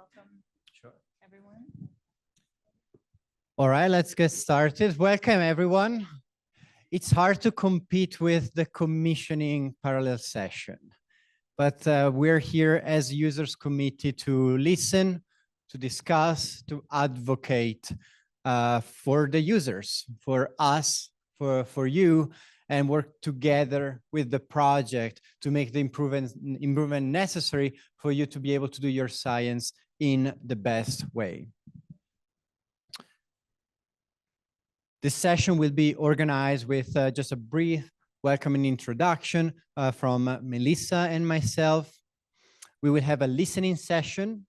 welcome Sure. everyone. All right, let's get started. Welcome, everyone. It's hard to compete with the commissioning parallel session, but we're here as users committee to listen, to discuss, to advocate for the users, for us, for you, and work together with the project to make the improvement necessary for you to be able to do your science in the best way. This session will be organized with just a brief welcoming introduction from Melissa and myself. We will have a listening session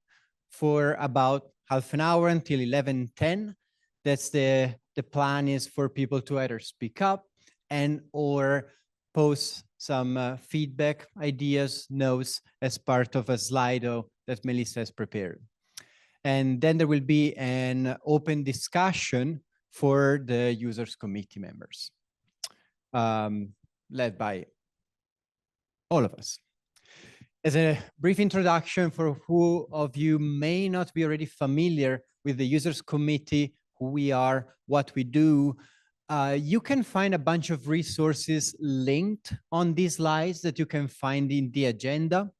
for about half an hour until 11:10. That's the plan is for people to either speak up and or post some feedback, ideas, notes as part of a Slido that Melissa has prepared. And then there will be an open discussion for the users committee members, led by all of us. As a brief introduction for who of you may not be already familiar with the users committee, who we are, what we do, you can find a bunch of resources linked on these slides that you can find in the agenda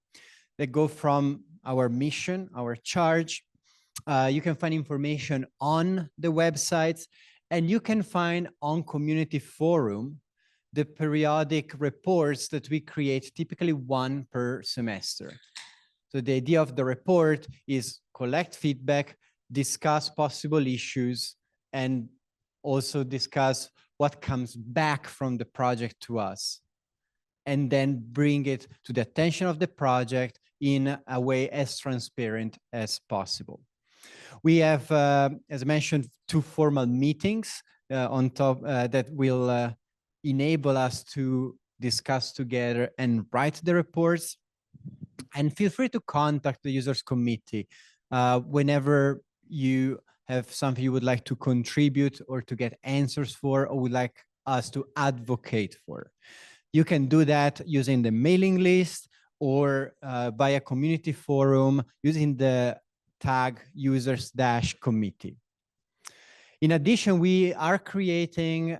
that go from our mission, our charge. You can find information on the websites, and you can find on Community Forum the periodic reports that we create, typically one per semester. So the idea of the report is collect feedback, discuss possible issues, and also discuss what comes back from the project to us, and then bring it to the attention of the project in a way as transparent as possible. We have, as I mentioned, 2 formal meetings on top that will enable us to discuss together and write the reports. And feel free to contact the users committee whenever you have something you would like to contribute or to get answers for, or would like us to advocate for. You can do that using the mailing list or via Community Forum using the tag users-committee. In addition, we are creating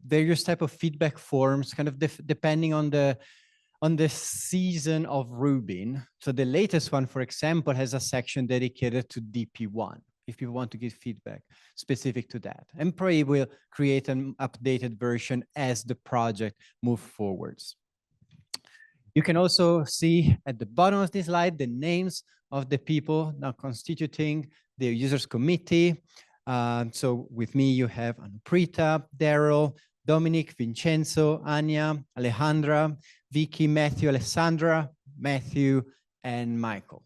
various type of feedback forms, kind of depending on the season of Rubin. So the latest one, for example, has a section dedicated to DP1, if people want to give feedback specific to that. And probably we'll create an updated version as the project moves forwards. You can also see at the bottom of this slide the names of the people now constituting the users committee. So with me, you have Anuprita, Daryl, Dominic, Vincenzo, Anya, Alejandra, Vicky, Matthew, Alessandra, Matthew, and Michael.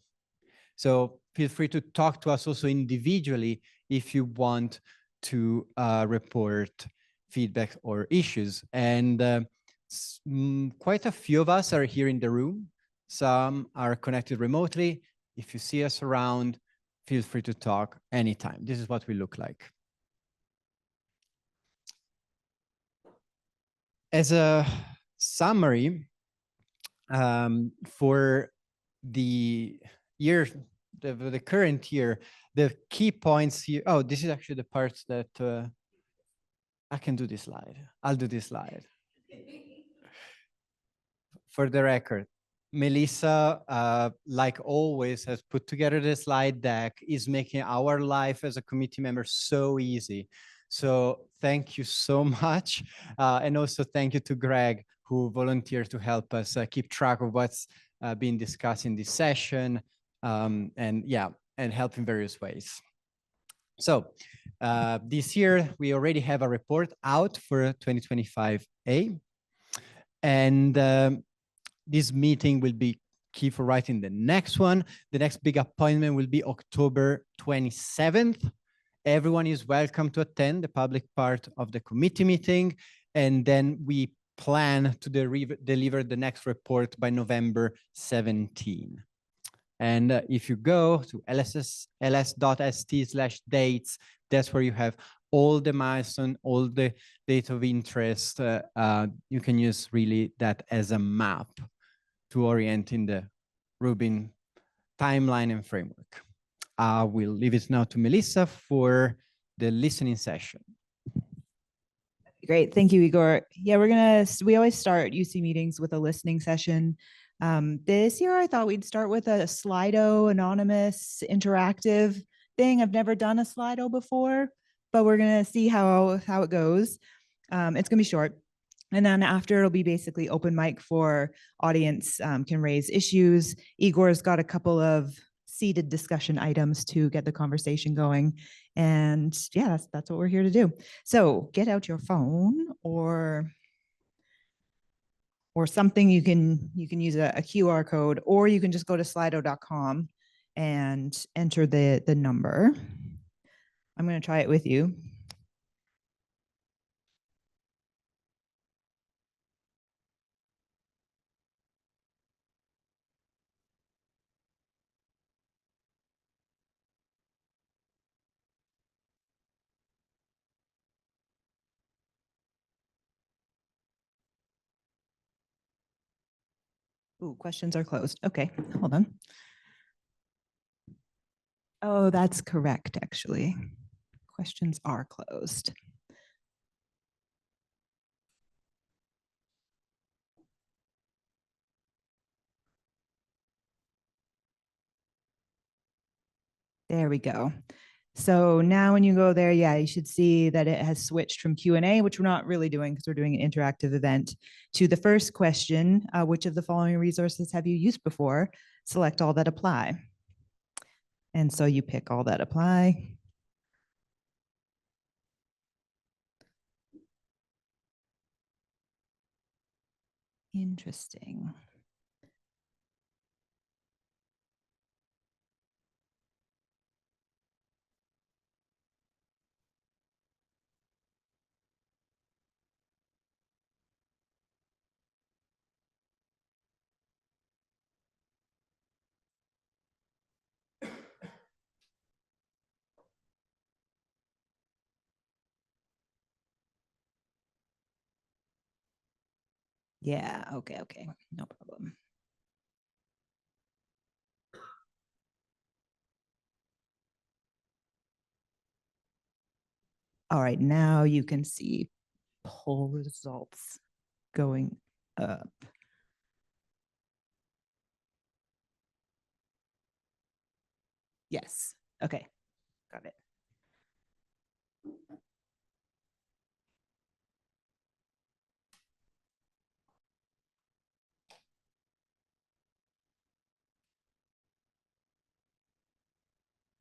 So feel free to talk to us also individually if you want to report feedback or issues. And quite a few of us are here in the room. Some are connected remotely. If you see us around, feel free to talk anytime. This is what we look like. As a summary for the year, the current year, the key points here. Oh, this is actually the parts that I can do this slide. I'll do this slide. For the record, Melissa, like always, has put together the slide deck, is making our life as a committee member so easy. So thank you so much. And also thank you to Greg, who volunteered to help us keep track of what's being discussed in this session, and help in various ways. So this year, we already have a report out for 2025A. And this meeting will be key for writing the next one. The next big appointment will be October 27th. Everyone is welcome to attend the public part of the committee meeting. And then we plan to deliver the next report by November 17. And if you go to ls.st/dates, that's where you have all the milestone, all the date of interest. You can use really that as a map to orient in the Rubin timeline and framework. I will leave it now to Melissa for the listening session. Great. Thank you, Igor. Yeah, we always start UC meetings with a listening session. This year, I thought we'd start with a Slido anonymous interactive thing. I've never done a Slido before, but we're going to see how it goes. It's going to be short. And then after, it'll be basically open mic for audience can raise issues. Igor's got a couple of seated discussion items to get the conversation going. And yeah, that's what we're here to do. So get out your phone or something. You can use a QR code, or you can just go to slido.com and enter the number. I'm going to try it with you. Ooh, questions are closed. Okay, hold on. Oh, that's correct, actually. Questions are closed. There we go. So now when you go there, yeah, you should see that it has switched from Q&A, which we're not really doing because we're doing an interactive event, to the first question, which of the following resources have you used before? Select all that apply. And so you pick all that apply. Interesting. Yeah, okay, no problem. All right, now you can see poll results going up. Yes, okay, got it.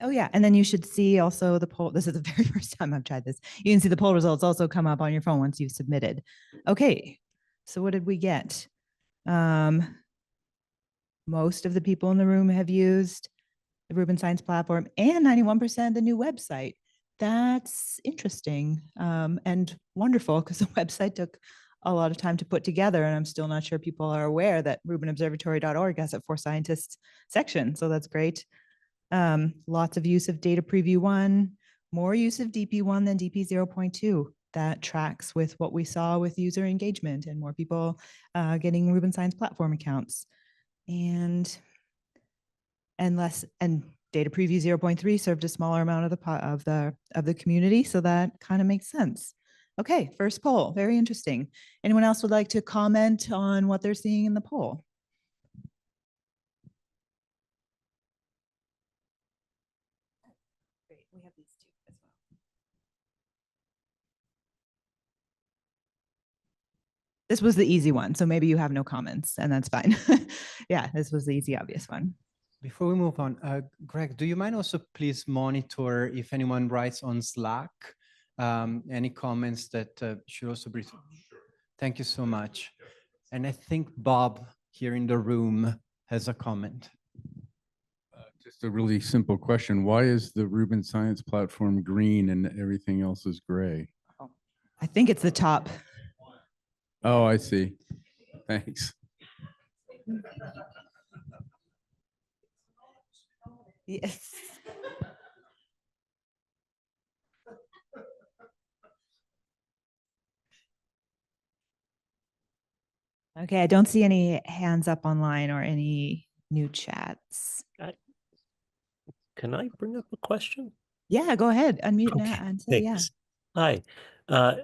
Oh yeah, and then you should see also the poll. This is the very first time I've tried this. You can see the poll results also come up on your phone once you've submitted. Okay, so what did we get? Most of the people in the room have used the Rubin Science Platform, and 91% the new website. That's interesting and wonderful, because the website took a lot of time to put together, and I'm still not sure people are aware that rubinobservatory.org has a For Scientists section, so that's great. Lots of use of Data Preview 1, more use of DP1 than DP 0.2. That tracks with what we saw with user engagement and more people getting Rubin Science Platform accounts. And Data Preview 0.3 served a smaller amount of the community, so that kind of makes sense. Okay, first poll, very interesting. Anyone else would like to comment on what they're seeing in the poll? Great, we have these two as well. This was the easy one, so maybe you have no comments, and that's fine. Yeah, this was the easy, obvious one. Before we move on, Greg, do you mind also please monitor if anyone writes on Slack, any comments that should also be. Sure. Thank you so much. And I think Bob here in the room has a comment. Just a really simple question. Why is the Rubin Science Platform green and everything else is gray? Oh, I think it's the top. Oh, I see. Thanks. Yes. Okay, I don't see any hands up online or any new chats. Can I bring up a question? Yeah, go ahead. Unmute now Okay, and say, yeah. thanks. Hi. Uh,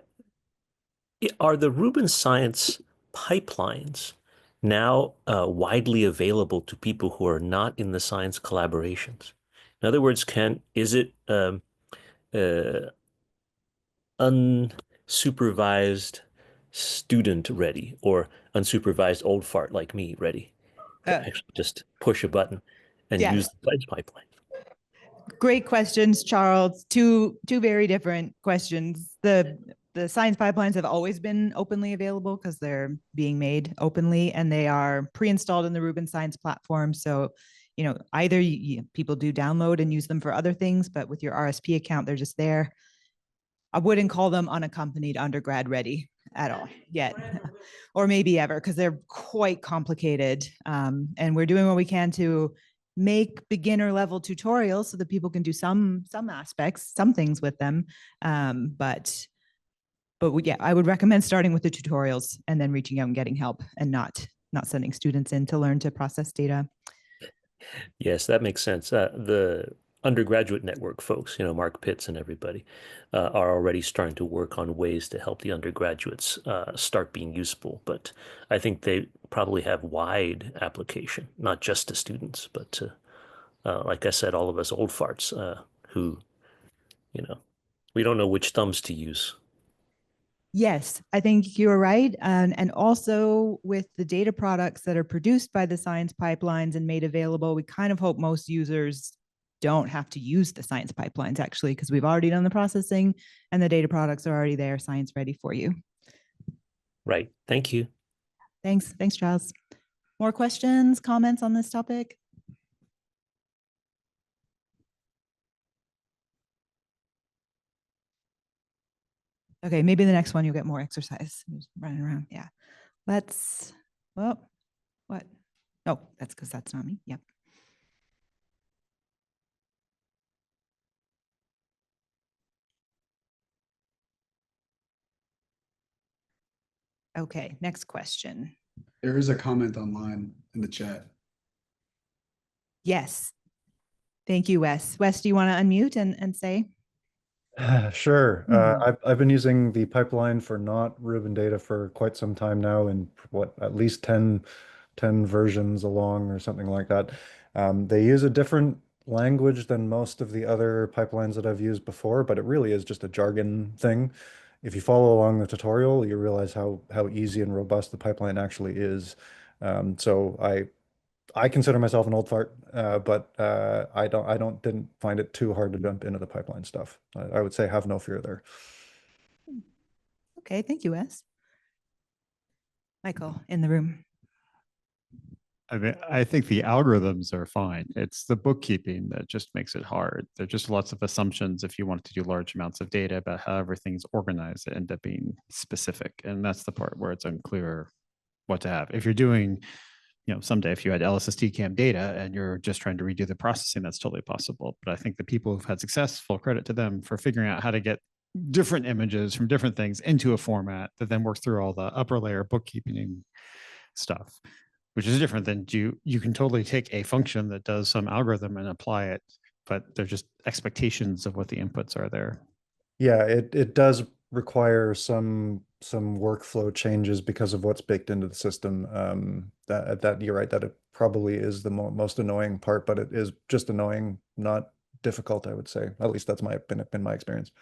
are the Rubin Science pipelines now widely available to people who are not in the science collaborations? In other words, is it uh, unsupervised student ready or unsupervised old fart like me ready to Uh, actually just push a button and yes. use the science pipeline? Great questions, Charles. Two very different questions. The science pipelines have always been openly available because they're being made openly, and they are pre-installed in the Rubin Science platform. So, either people do download and use them for other things, but with your RSP account, they're just there. I wouldn't call them unaccompanied undergrad ready at all yet, or maybe ever, because they're quite complicated. And we're doing what we can to make beginner level tutorials so that people can do some aspects, some things with them. But yeah, I would recommend starting with the tutorials and then reaching out and getting help, and not sending students in to learn to process data. Yes, that makes sense. The undergraduate network folks, Mark Pitts and everybody, are already starting to work on ways to help the undergraduates start being useful. But I think they probably have wide application, not just to students, but to, like I said, all of us old farts who, we don't know which thumbs to use. Yes, I think you're right. And also with the data products that are produced by the science pipelines and made available, we kind of hope most users don't have to use the science pipelines actually, because we've already done the processing and the data products are already there, science ready for you. Right. Thank you. Thanks. Thanks, Charles. More questions, comments on this topic? Okay, maybe the next one you'll get more exercise. Just running around. Yeah. Well, what? Oh, that's because that's not me. Yep. Okay, next question. There is a comment online in the chat. Yes. Thank you, Wes. Wes, do you want to unmute and say? Sure. I've been using the pipeline for not Rubin data for quite some time now, and at least 10 versions along or something like that. They use a different language than most of the other pipelines that I've used before, but it really is just a jargon thing. If you follow along the tutorial, you realize how easy and robust the pipeline actually is. So I consider myself an old fart, but didn't find it too hard to jump into the pipeline stuff. I would say have no fear there. Okay, thank you, Wes. Michael in the room. I mean, I think the algorithms are fine. It's the bookkeeping that just makes it hard. There are just lots of assumptions if you want to do large amounts of data about how everything's organized, it end up being specific. And that's the part where it's unclear what to have. If you're doing, someday if you had LSST-CAM data and you're just trying to redo the processing, that's totally possible. But I think the people who've had success, full credit to them for figuring out how to get different images from different things into a format that then works through all the upper layer bookkeeping stuff, which is different than you can totally take a function that does some algorithm and apply it, but they're just expectations of what the inputs are there. Yeah, it does require some workflow changes because of what's baked into the system. That you're right, that it probably is the most annoying part, but it is just annoying, not difficult, I would say. At least that's been my experience.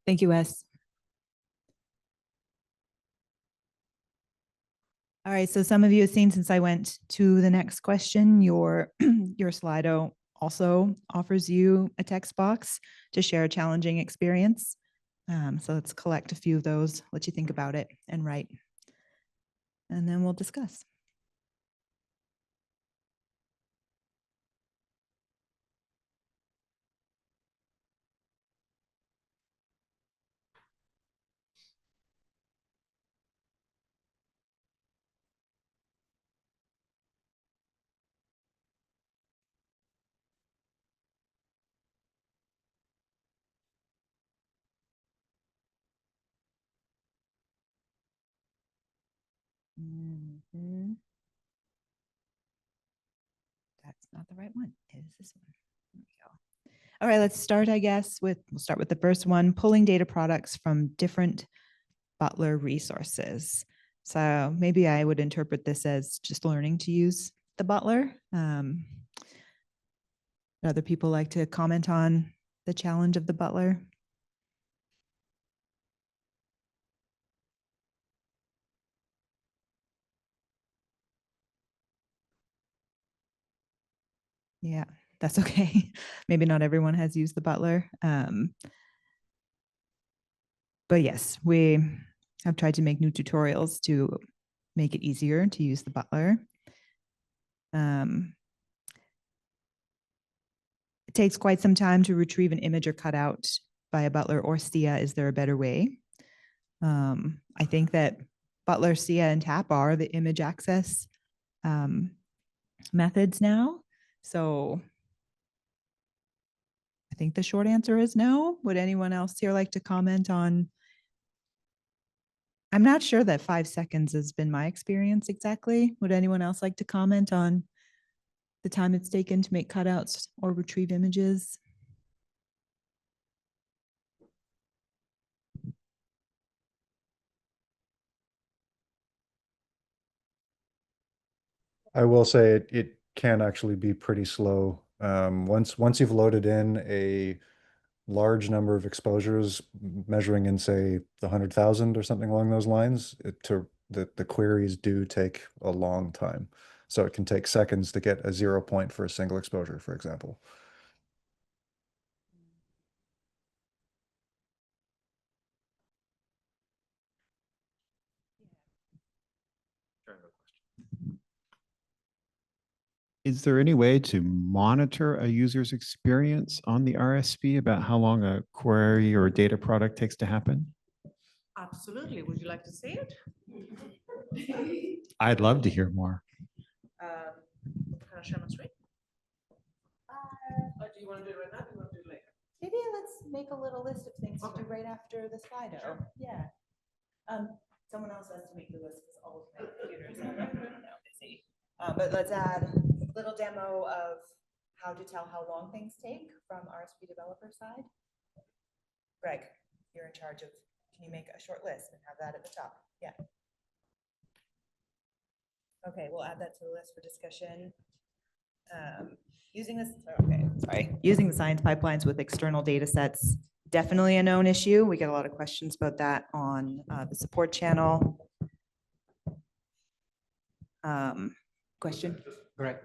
Thank you, Wes. All right, so some of you have seen since I went to the next question, your Slido also offers you a text box to share a challenging experience. So let's collect a few of those, let you think about it and write, and then we'll discuss. the right one. It is this one. There we go. All right, let's start, I guess, we'll start with the first one, pulling data products from different Butler resources. So maybe I would interpret this as just learning to use the Butler. Other people like to comment on the challenge of the Butler? Yeah, that's okay. Maybe not everyone has used the Butler. But yes, we have tried to make new tutorials to make it easier to use the Butler. It takes quite some time to retrieve an image or cut out by a Butler or SCIA. Is there a better way? I think that Butler, SCIA, and TAP are the image access methods now. So I think the short answer is no. Would anyone else here like to comment on? I'm not sure that 5 seconds has been my experience exactly. Would anyone else like to comment on the time it's taken to make cutouts or retrieve images? I will say it can actually be pretty slow. Once you've loaded in a large number of exposures measuring in, say, the 100,000 or something along those lines, the queries do take a long time. So it can take seconds to get a 0 point for a single exposure, for example. Is there any way to monitor a user's experience on the RSP about how long a query or data product takes to happen? Absolutely. Would you like to see it? I'd love to hear more. Can I share my screen? Or do you want to do it right now? Or do you want to do it later? Maybe let's make a little list of things to do right after the Slido. Sure. Yeah. Someone else has to make the list because all of my computers are now busy. But let's add a little demo of how to tell how long things take from RSP developer side. Greg, you're in charge of, can you make a short list and have that at the top? Yeah. Okay, we'll add that to the list for discussion. Using the science pipelines with external data sets, definitely a known issue. We get a lot of questions about that on the support channel. Question? Correct.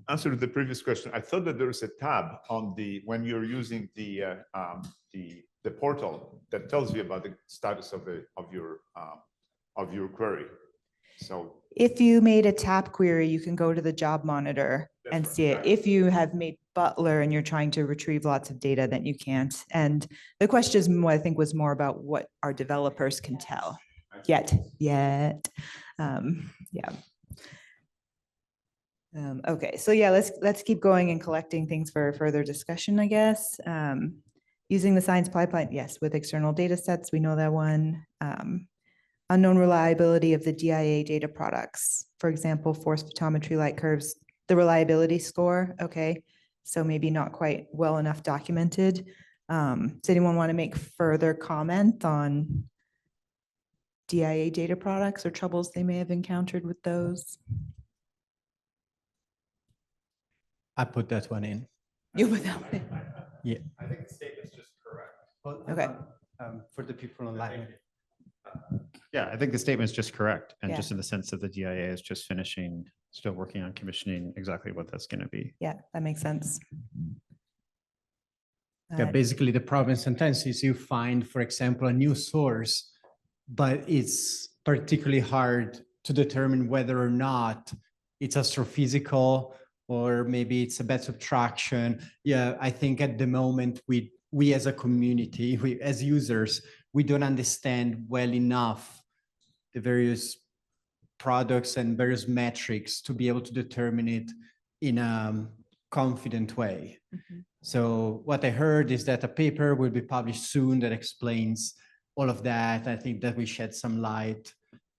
Answer to the previous question. I thought that there is a tab on when you're using the portal that tells you about the status of your query. So if you made a TAP query, you can go to the job monitor and see it. If you have made Butler and you're trying to retrieve lots of data, then you can't. And the question, I think, was more about what our developers can tell. Yet. Yeah. Okay, so yeah, let's keep going and collecting things for further discussion, I guess. Using the science pipeline, yes, with external data sets, we know that one. Unknown reliability of the DIA data products. For example, force photometry light curves, the reliability score, okay, so maybe not quite well enough documented. Does anyone want to make further comment on DIA data products or troubles they may have encountered with those? I put that one in. You put that one in. Yeah. I think the statement's just correct. Okay. For the people online. Yeah, I think the statement's just correct. And Yeah. just in the sense that the DIA is just finishing, still working on commissioning exactly what that's going to be. Yeah, that makes sense. Yeah, basically the problem sometimes is you find, for example, a new source, but it's particularly hard to determine whether or not it's astrophysical or maybe it's a bad subtraction. Yeah, I think at the moment we as a community, we as users, we don't understand well enough the various products and various metrics to be able to determine it in a confident way. Mm-hmm. So what I heard is that a paper will be published soon that explains all of that. I think that we shed some light.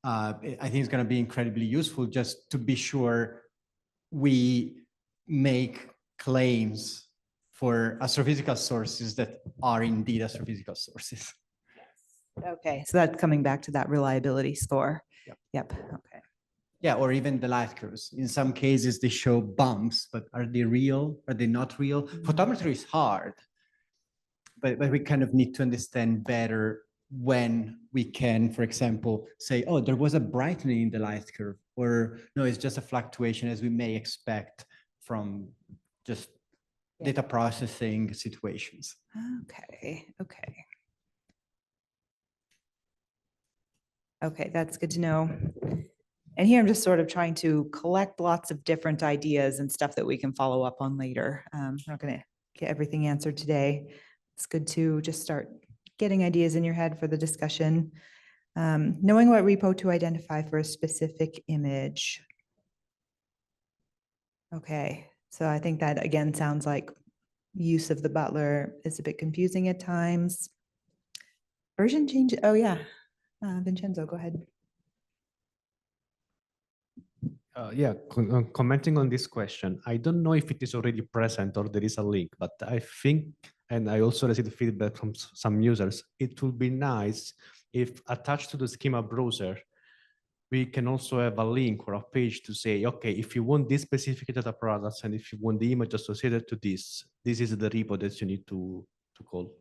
I think it's going to be incredibly useful just to be sure we make claims for astrophysical sources that are indeed astrophysical sources. Okay, so that's coming back to that reliability score. Yep. Yep, okay. Yeah, or even the light curves. In some cases, they show bumps, but are they real? Are they not real? Photometry is hard, but we kind of need to understand better when we can, for example, say, oh, there was a brightening in the light curve, or no, it's just a fluctuation as we may expect from just Yeah. data processing situations. Okay, okay. Okay, that's good to know. And here I'm just sort of trying to collect lots of different ideas and stuff that we can follow up on later. I'm not going to get everything answered today. It's good to just start getting ideas in your head for the discussion. Knowing what repo to identify for a specific image. Okay, so I think that again sounds like use of the butler is a bit confusing at times. Version change, oh yeah. Vincenzo, go ahead. Yeah, commenting on this question, I don't know if it is already present or there is a link, but I think, and I also received feedback from some users, it would be nice if attached to the schema browser, we can also have a link or a page to say, okay, if you want this specific data products and if you want the image associated to this is the repo that you need to call.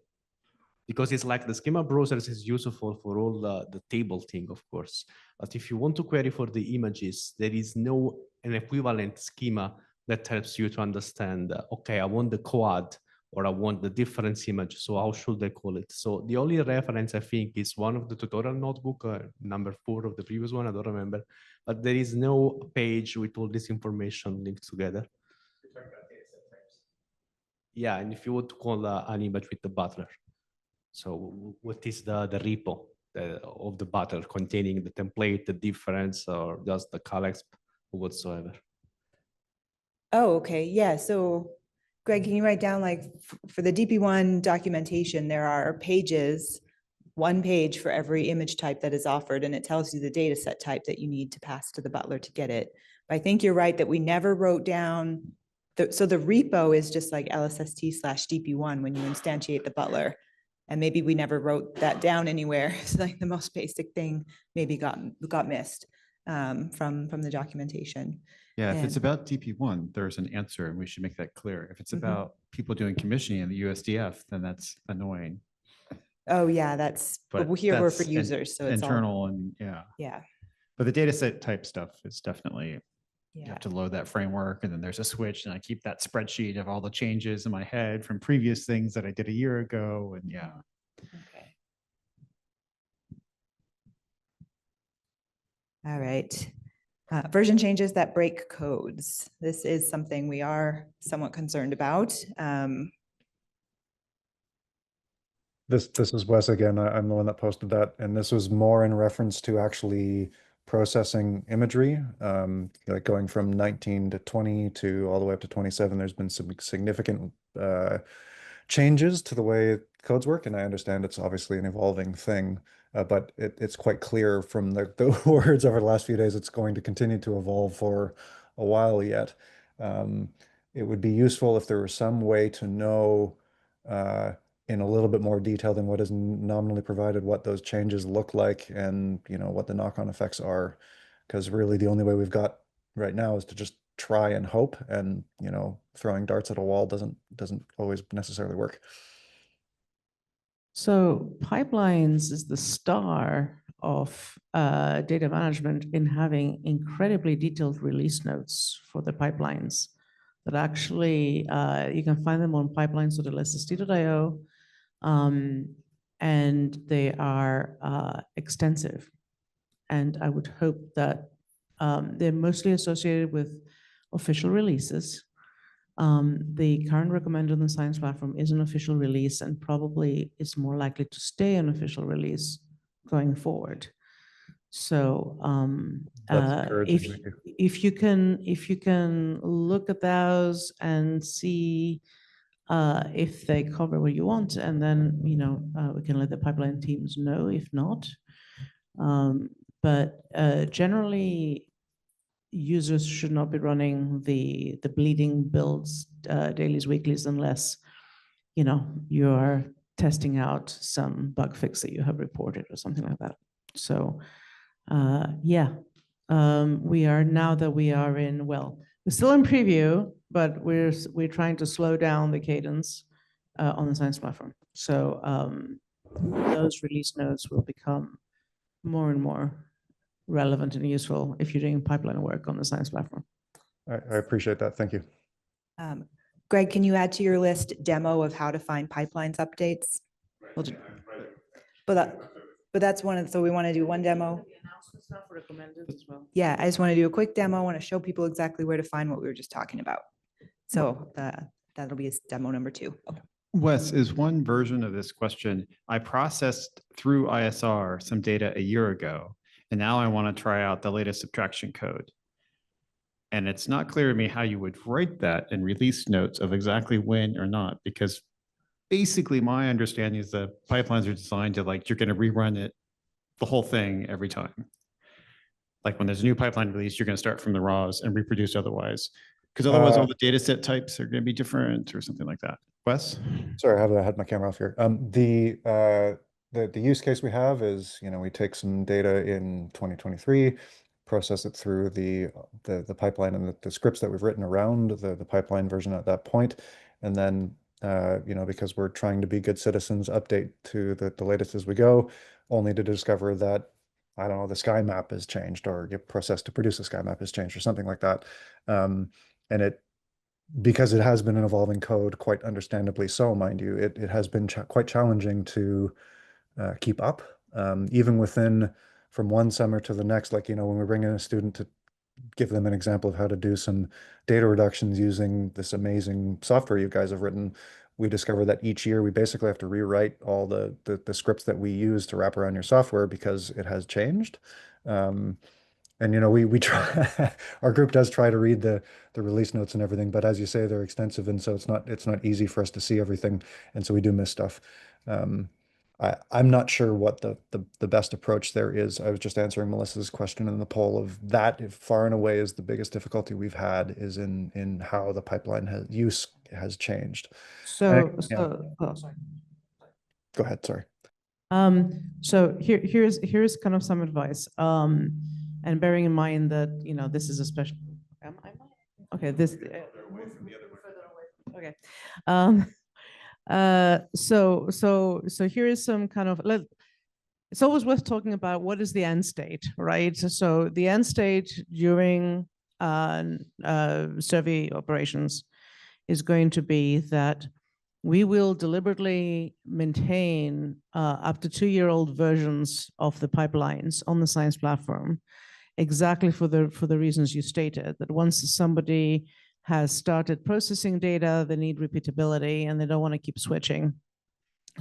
Because it's like the schema browsers is useful for all the table thing, of course. But if you want to query for the images, there is no an equivalent schema that helps you to understand, okay, I want the quad or I want the difference image. So how should I call it? So the only reference I think is one of the tutorial notebook, number 4 of the previous one, I don't remember. But there is no page with all this information linked together. Yeah, and if you want to call an image with the butler. So what is the repo of the butler containing the template, the difference, or just the collects whatsoever? Oh, okay, yeah, so Greg, can you write down like for the DP1 documentation, there are pages, 1 page for every image type that is offered, and it tells you the data set type that you need to pass to the butler to get it. But I think you're right that we never wrote down, so the repo is just like LSST/DP1 when you instantiate the butler. And maybe we never wrote that down anywhere. It's like the most basic thing maybe got missed from the documentation. Yeah, if it's And- about DP1, there's an answer and we should make that clear. If it's about people doing commissioning in the USDF, then that's annoying. Oh, yeah, that's, but here we're for that's users, so it's all, internal and yeah. yeah, But the data set type stuff is definitely, you yeah. have to load that framework and then there's a switch and I keep that spreadsheet of all the changes in my head from previous things that I did a year ago and yeah. Okay. All right. Version changes that break codes. This is something we are somewhat concerned about. This is Wes again. I'm the one that posted that, and this was more in reference to actually processing imagery, like going from 19 to 20 to all the way up to 27. There's been some significant changes to the way codes work, and I understand it's obviously an evolving thing, but it's quite clear from the words over the last few days, it's going to continue to evolve for a while yet. It would be useful if there was some way to know in a little bit more detail than what is nominally provided, what those changes look like and, you know, what the knock-on effects are. Because really the only way we've got right now is to just try and hope, and, you know, throwing darts at a wall doesn't always necessarily work. So pipelines is the star of data management in having incredibly detailed release notes for the pipelines that actually, you can find them on pipelines.lsst.io, and they are extensive. And I would hope that they're mostly associated with official releases. The current recommended on the Science Platform is an official release and probably is more likely to stay an official release going forward. So That's encouraging. Thank you. if you can look at those and see if they cover what you want, and then we can let the pipeline teams know if not. But generally, users should not be running the bleeding builds, dailies, weeklies, unless, you know, you're testing out some bug fix that you have reported or something like that. So, yeah, we are, now that we are in, well, we're still in preview, but we're trying to slow down the cadence on the Science platform. So those release notes will become more and more relevant and useful if you're doing pipeline work on the Science platform. I appreciate that. Thank you. Greg, can you add to your list demo of how to find pipelines updates? We'll ju- But that's one of, so we want to do one demo. The announcement stuff recommended as well. Yeah, I just want to do a quick demo. I want to show people exactly where to find what we were just talking about. So that'll be demo number 2. Wes, is one version of this question, I processed through ISR some data a year ago, and now I want to try out the latest subtraction code. And it's not clear to me how you would write that in release notes of exactly when or not, because basically my understanding is the pipelines are designed to, like, you're going to rerun it, the whole thing every time. Like when there's a new pipeline release, you're going to start from the raws and reproduce otherwise. Because otherwise all the data set types are going to be different or something like that. Wes? Sorry, I had my camera off here. The use case we have is, you know, we take some data in 2023, process it through the pipeline and the scripts that we've written around the pipeline version at that point, and then you know, because we're trying to be good citizens, update to the latest as we go, only to discover that, I don't know, the sky map has changed, or your process to produce a sky map has changed, or something like that. And because it has been an evolving code, quite understandably so, mind you, it has been quite challenging to keep up, even within, from one summer to the next. Like, you know, when we bring in a student to give them an example of how to do some data reductions using this amazing software you guys have written, we discover that each year we basically have to rewrite all the scripts that we use to wrap around your software because it has changed. And, you know, we try, our group does try to read the release notes and everything, but as you say, they're extensive, and so it's not easy for us to see everything, and so we do miss stuff. I'm not sure what the best approach there is. I was just answering Melissa's question in the poll of that, if far and away is the biggest difficulty we've had is in how the pipeline has changed. So, sorry. Go ahead, sorry. So here's kind of some advice. And bearing in mind that, you know, this is a special, okay, this, okay. So here is some kind of, it's always worth talking about what is the end state, right? So the end state during survey operations is going to be that we will deliberately maintain up to 2-year-old versions of the pipelines on the Science platform, exactly for the reasons you stated, that once somebody has started processing data, they need repeatability and they don't want to keep switching.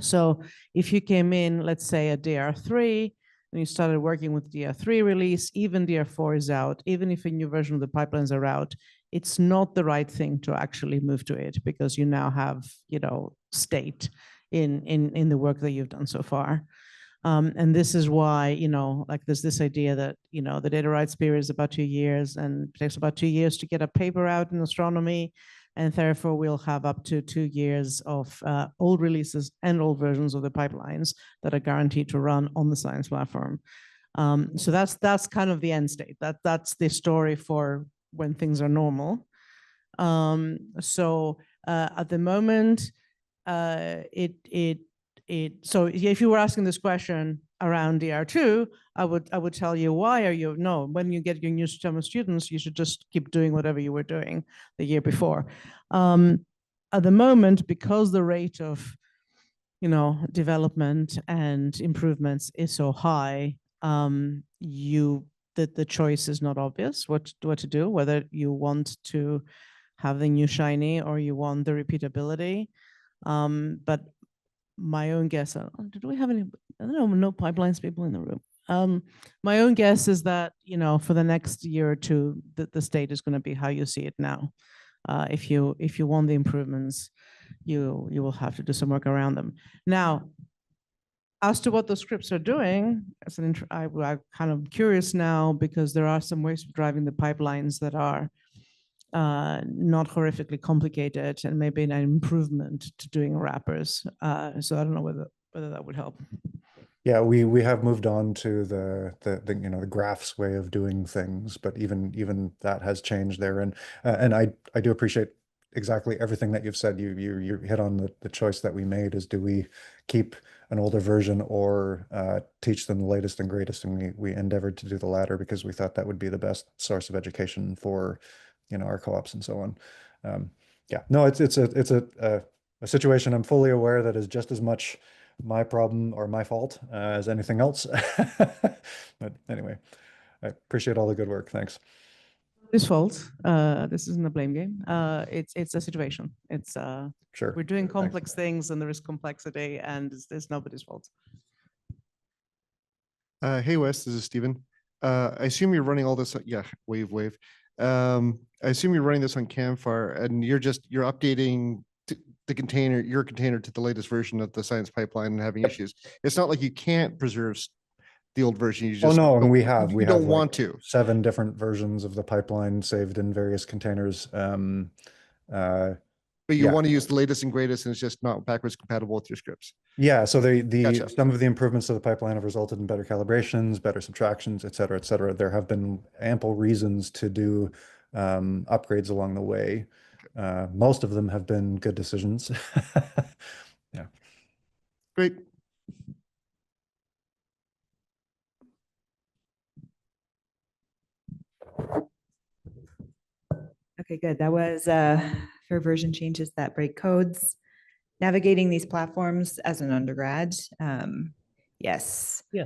So if you came in, let's say at DR3, and you started working with DR3 release, even DR4 is out, even if a new version of the pipelines are out, it's not the right thing to actually move to it, because you now have, you know, state in the work that you've done so far. And this is why, you know, like there's this idea that, you know, the data rights period is about 2 years, and it takes about 2 years to get a paper out in astronomy. And therefore we'll have up to 2 years of old releases and old versions of the pipelines that are guaranteed to run on the Science platform. So that's kind of the end state. That's the story for when things are normal. So at the moment, so if you were asking this question around DR2, I would tell you, why are you, no, when you get your new summer students, you should just keep doing whatever you were doing the year before. At the moment, because the rate of, you know, development and improvements is so high, the choice is not obvious what to do, whether you want to have the new shiny or you want the repeatability. But my own guess, did we have any, I don't know, no pipelines people in the room. My own guess is that, you know, for the next year or two, the state is going to be how you see it now. If you want the improvements, you will have to do some work around them. Now, As to what those scripts are doing, I'm kind of curious now because there are some ways of driving the pipelines that are not horrifically complicated and maybe an improvement to doing wrappers. So I don't know whether that would help. Yeah, we have moved on to the the graphs way of doing things, but even that has changed there. And I do appreciate exactly everything that you've said. You hit on the choice that we made is, do we keep an older version or teach them the latest and greatest? And we endeavored to do the latter because we thought that would be the best source of education for our co-ops and so on. Yeah, no, it's a situation I'm fully aware that is just as much my problem or my fault as anything else. But anyway, I appreciate all the good work. Thanks. This fault. This isn't a blame game. It's a situation. It's Sure. we're doing Thanks. complex things and there is complexity and it's nobody's fault. Hey Wes, this is Steven. I assume you're running all this. Yeah, wave. I assume you're running this on Campfire and you're updating your container to the latest version of the science pipeline and having issues. It's not like you can't preserve the old version. You just no, and we you have don't like want to. 7 different versions of the pipeline saved in various containers. But you want to use the latest and greatest, and it's just not backwards compatible with your scripts. Yeah, so Gotcha. some of the improvements to the pipeline have resulted in better calibrations, better subtractions, et cetera, et cetera. There have been ample reasons to do upgrades along the way. Most of them have been good decisions. Yeah. Great. Okay, good. That was for version changes that break codes. Navigating these platforms as an undergrad. Yes. Yeah.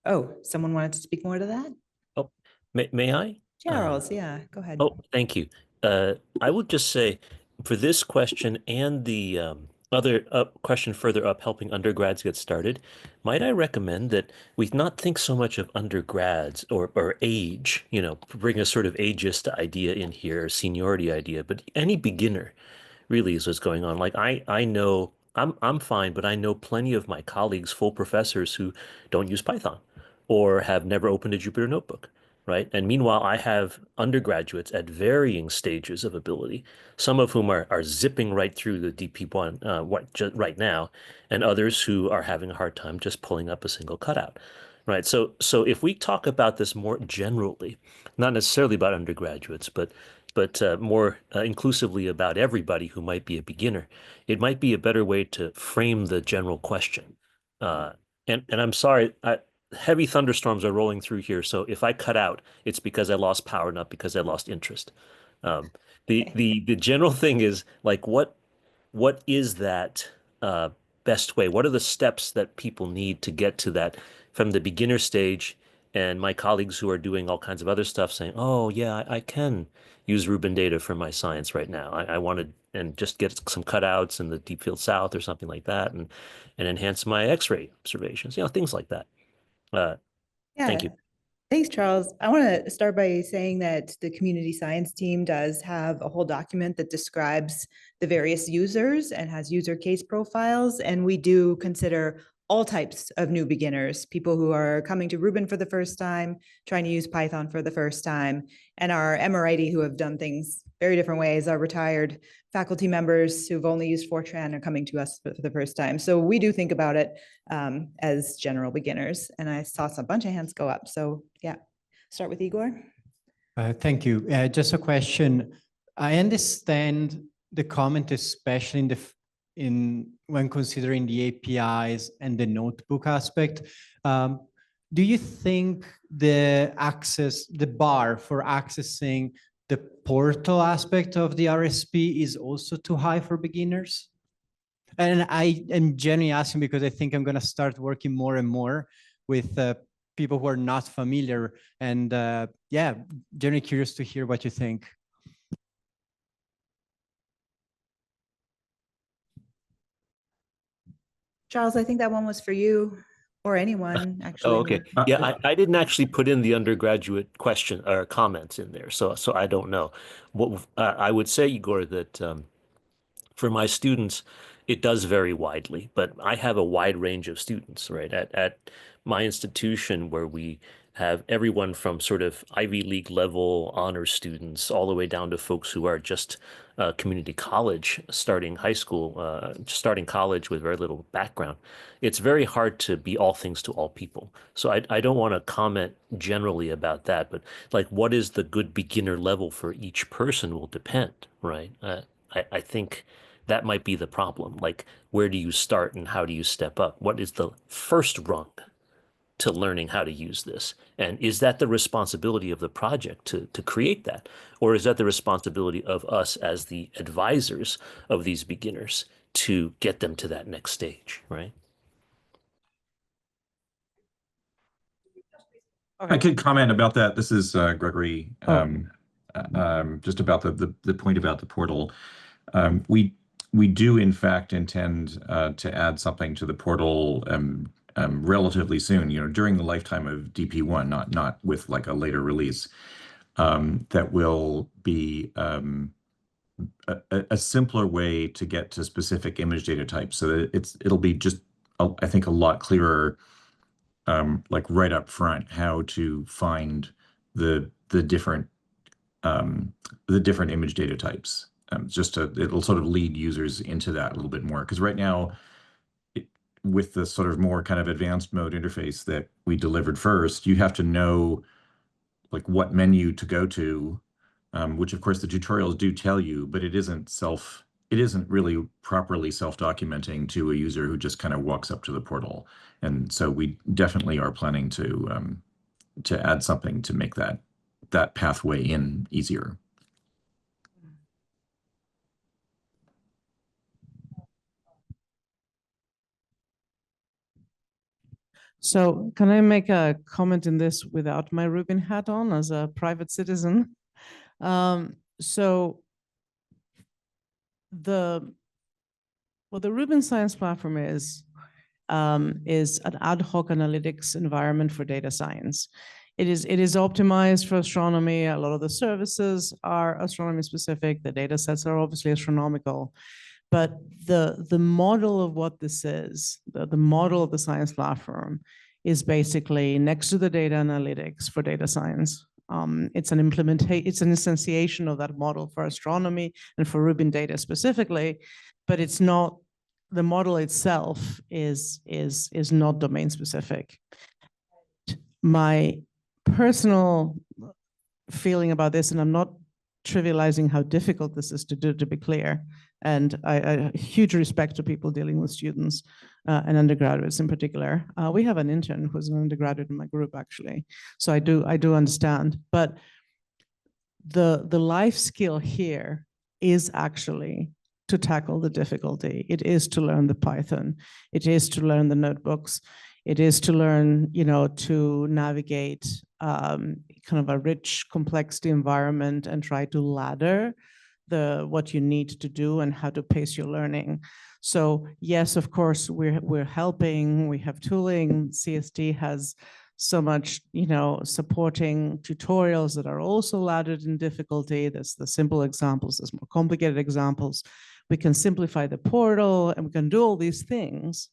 Oh, someone wanted to speak more to that? Oh, may I? Charles, yeah, go ahead. Oh, thank you. I would just say for this question and the other question further up, helping undergrads get started, might I recommend that we not think so much of undergrads or age, bring a sort of ageist idea in here, seniority idea, but any beginner really is what's going on. Like I know I'm fine, but I know plenty of my colleagues, full professors who don't use Python or have never opened a Jupyter notebook. Right. And meanwhile, I have undergraduates at varying stages of ability, some of whom are zipping right through the DP1 right now, and others who are having a hard time just pulling up a single cutout. Right. So if we talk about this more generally, not necessarily about undergraduates, but more inclusively about everybody who might be a beginner, it might be a better way to frame the general question. And I'm sorry, heavy thunderstorms are rolling through here. So if I cut out, it's because I lost power, not because I lost interest. The general thing is like, what is that best way? What are the steps that people need to get to that from the beginner stage? And my colleagues who are doing all kinds of other stuff saying, oh yeah, I can use Rubin data for my science right now. I wanted and just get some cutouts in the deep field south or something like that and enhance my X-ray observations, things like that. Thank you. Thanks, Charles. I want to start by saying that the community science team does have a whole document that describes the various users and has user case profiles. And we do consider all types of new beginners, people who are coming to Rubin for the first time, trying to use Python for the first time, and our Emirati who have done things very different ways, our retired faculty members who've only used Fortran are coming to us for the first time. So we do think about it as general beginners. And I saw a bunch of hands go up. So yeah, start with Igor. Thank you. Just a question. I understand the comment, especially when considering the APIs and the notebook aspect. Do you think the bar for accessing the portal aspect of the RSP is also too high for beginners? And I am genuinely asking because I think I'm going to start working more and more with people who are not familiar. And yeah, genuinely curious to hear what you think. Charles, I think that one was for you or anyone actually. Oh, okay. Yeah, I didn't actually put in the undergraduate question or comments in there, so I don't know. What I would say, Igor, that for my students, it does vary widely, but I have a wide range of students, right? At my institution, where we have everyone from sort of Ivy League level honor students all the way down to folks who are just community college, starting high school, starting college with very little background. It's very hard to be all things to all people. So I don't want to comment generally about that, but like what is the good beginner level for each person will depend, right? I think that might be the problem. Like, where do you start and how do you step up? What is the first rung to learning how to use this? And is that the responsibility of the project to create that? Or is that the responsibility of us as the advisors of these beginners to get them to that next stage, right? I could comment about that. This is Gregory. Just about the point about the portal. We do in fact intend to add something to the portal relatively soon. You know, during the lifetime of DP1, not with like a later release. That will be a simpler way to get to specific image data types, so that it'll be just I think a lot clearer. Like right up front, how to find the different image data types. It'll sort of lead users into that a little bit more, because right now, with the sort of more kind of advanced mode interface that we delivered first, you have to know like what menu to go to, which of course the tutorials do tell you, but it isn't really properly self-documenting to a user who just kind of walks up to the portal. And so we definitely are planning to add something to make that pathway in easier. So can I make a comment in this without my Rubin hat on as a private citizen? So what the Rubin Science Platform is an ad hoc analytics environment for data science. It is optimized for astronomy. A lot of the services are astronomy specific. The data sets are obviously astronomical. But the model of what this is, the model of the science platform, is basically next to the data analytics for data science. It's an instantiation of that model for astronomy and for Rubin data specifically, but it's not, the model itself is not domain specific. My personal feeling about this, and I'm not trivializing how difficult this is to do, to be clear, and I huge respect to people dealing with students and undergraduates in particular. We have an intern who's an undergraduate in my group, actually, so I do understand. But the life skill here is actually to tackle the difficulty. It is to learn the Python. It is to learn the notebooks. It is to learn, to navigate kind of a rich complexity environment and try to ladder what you need to do and how to pace your learning. So yes, of course, we're helping. We have tooling. CSD has so much, supporting tutorials that are also laddered in difficulty. There's the simple examples. There's more complicated examples. We can simplify the portal and we can do all these things.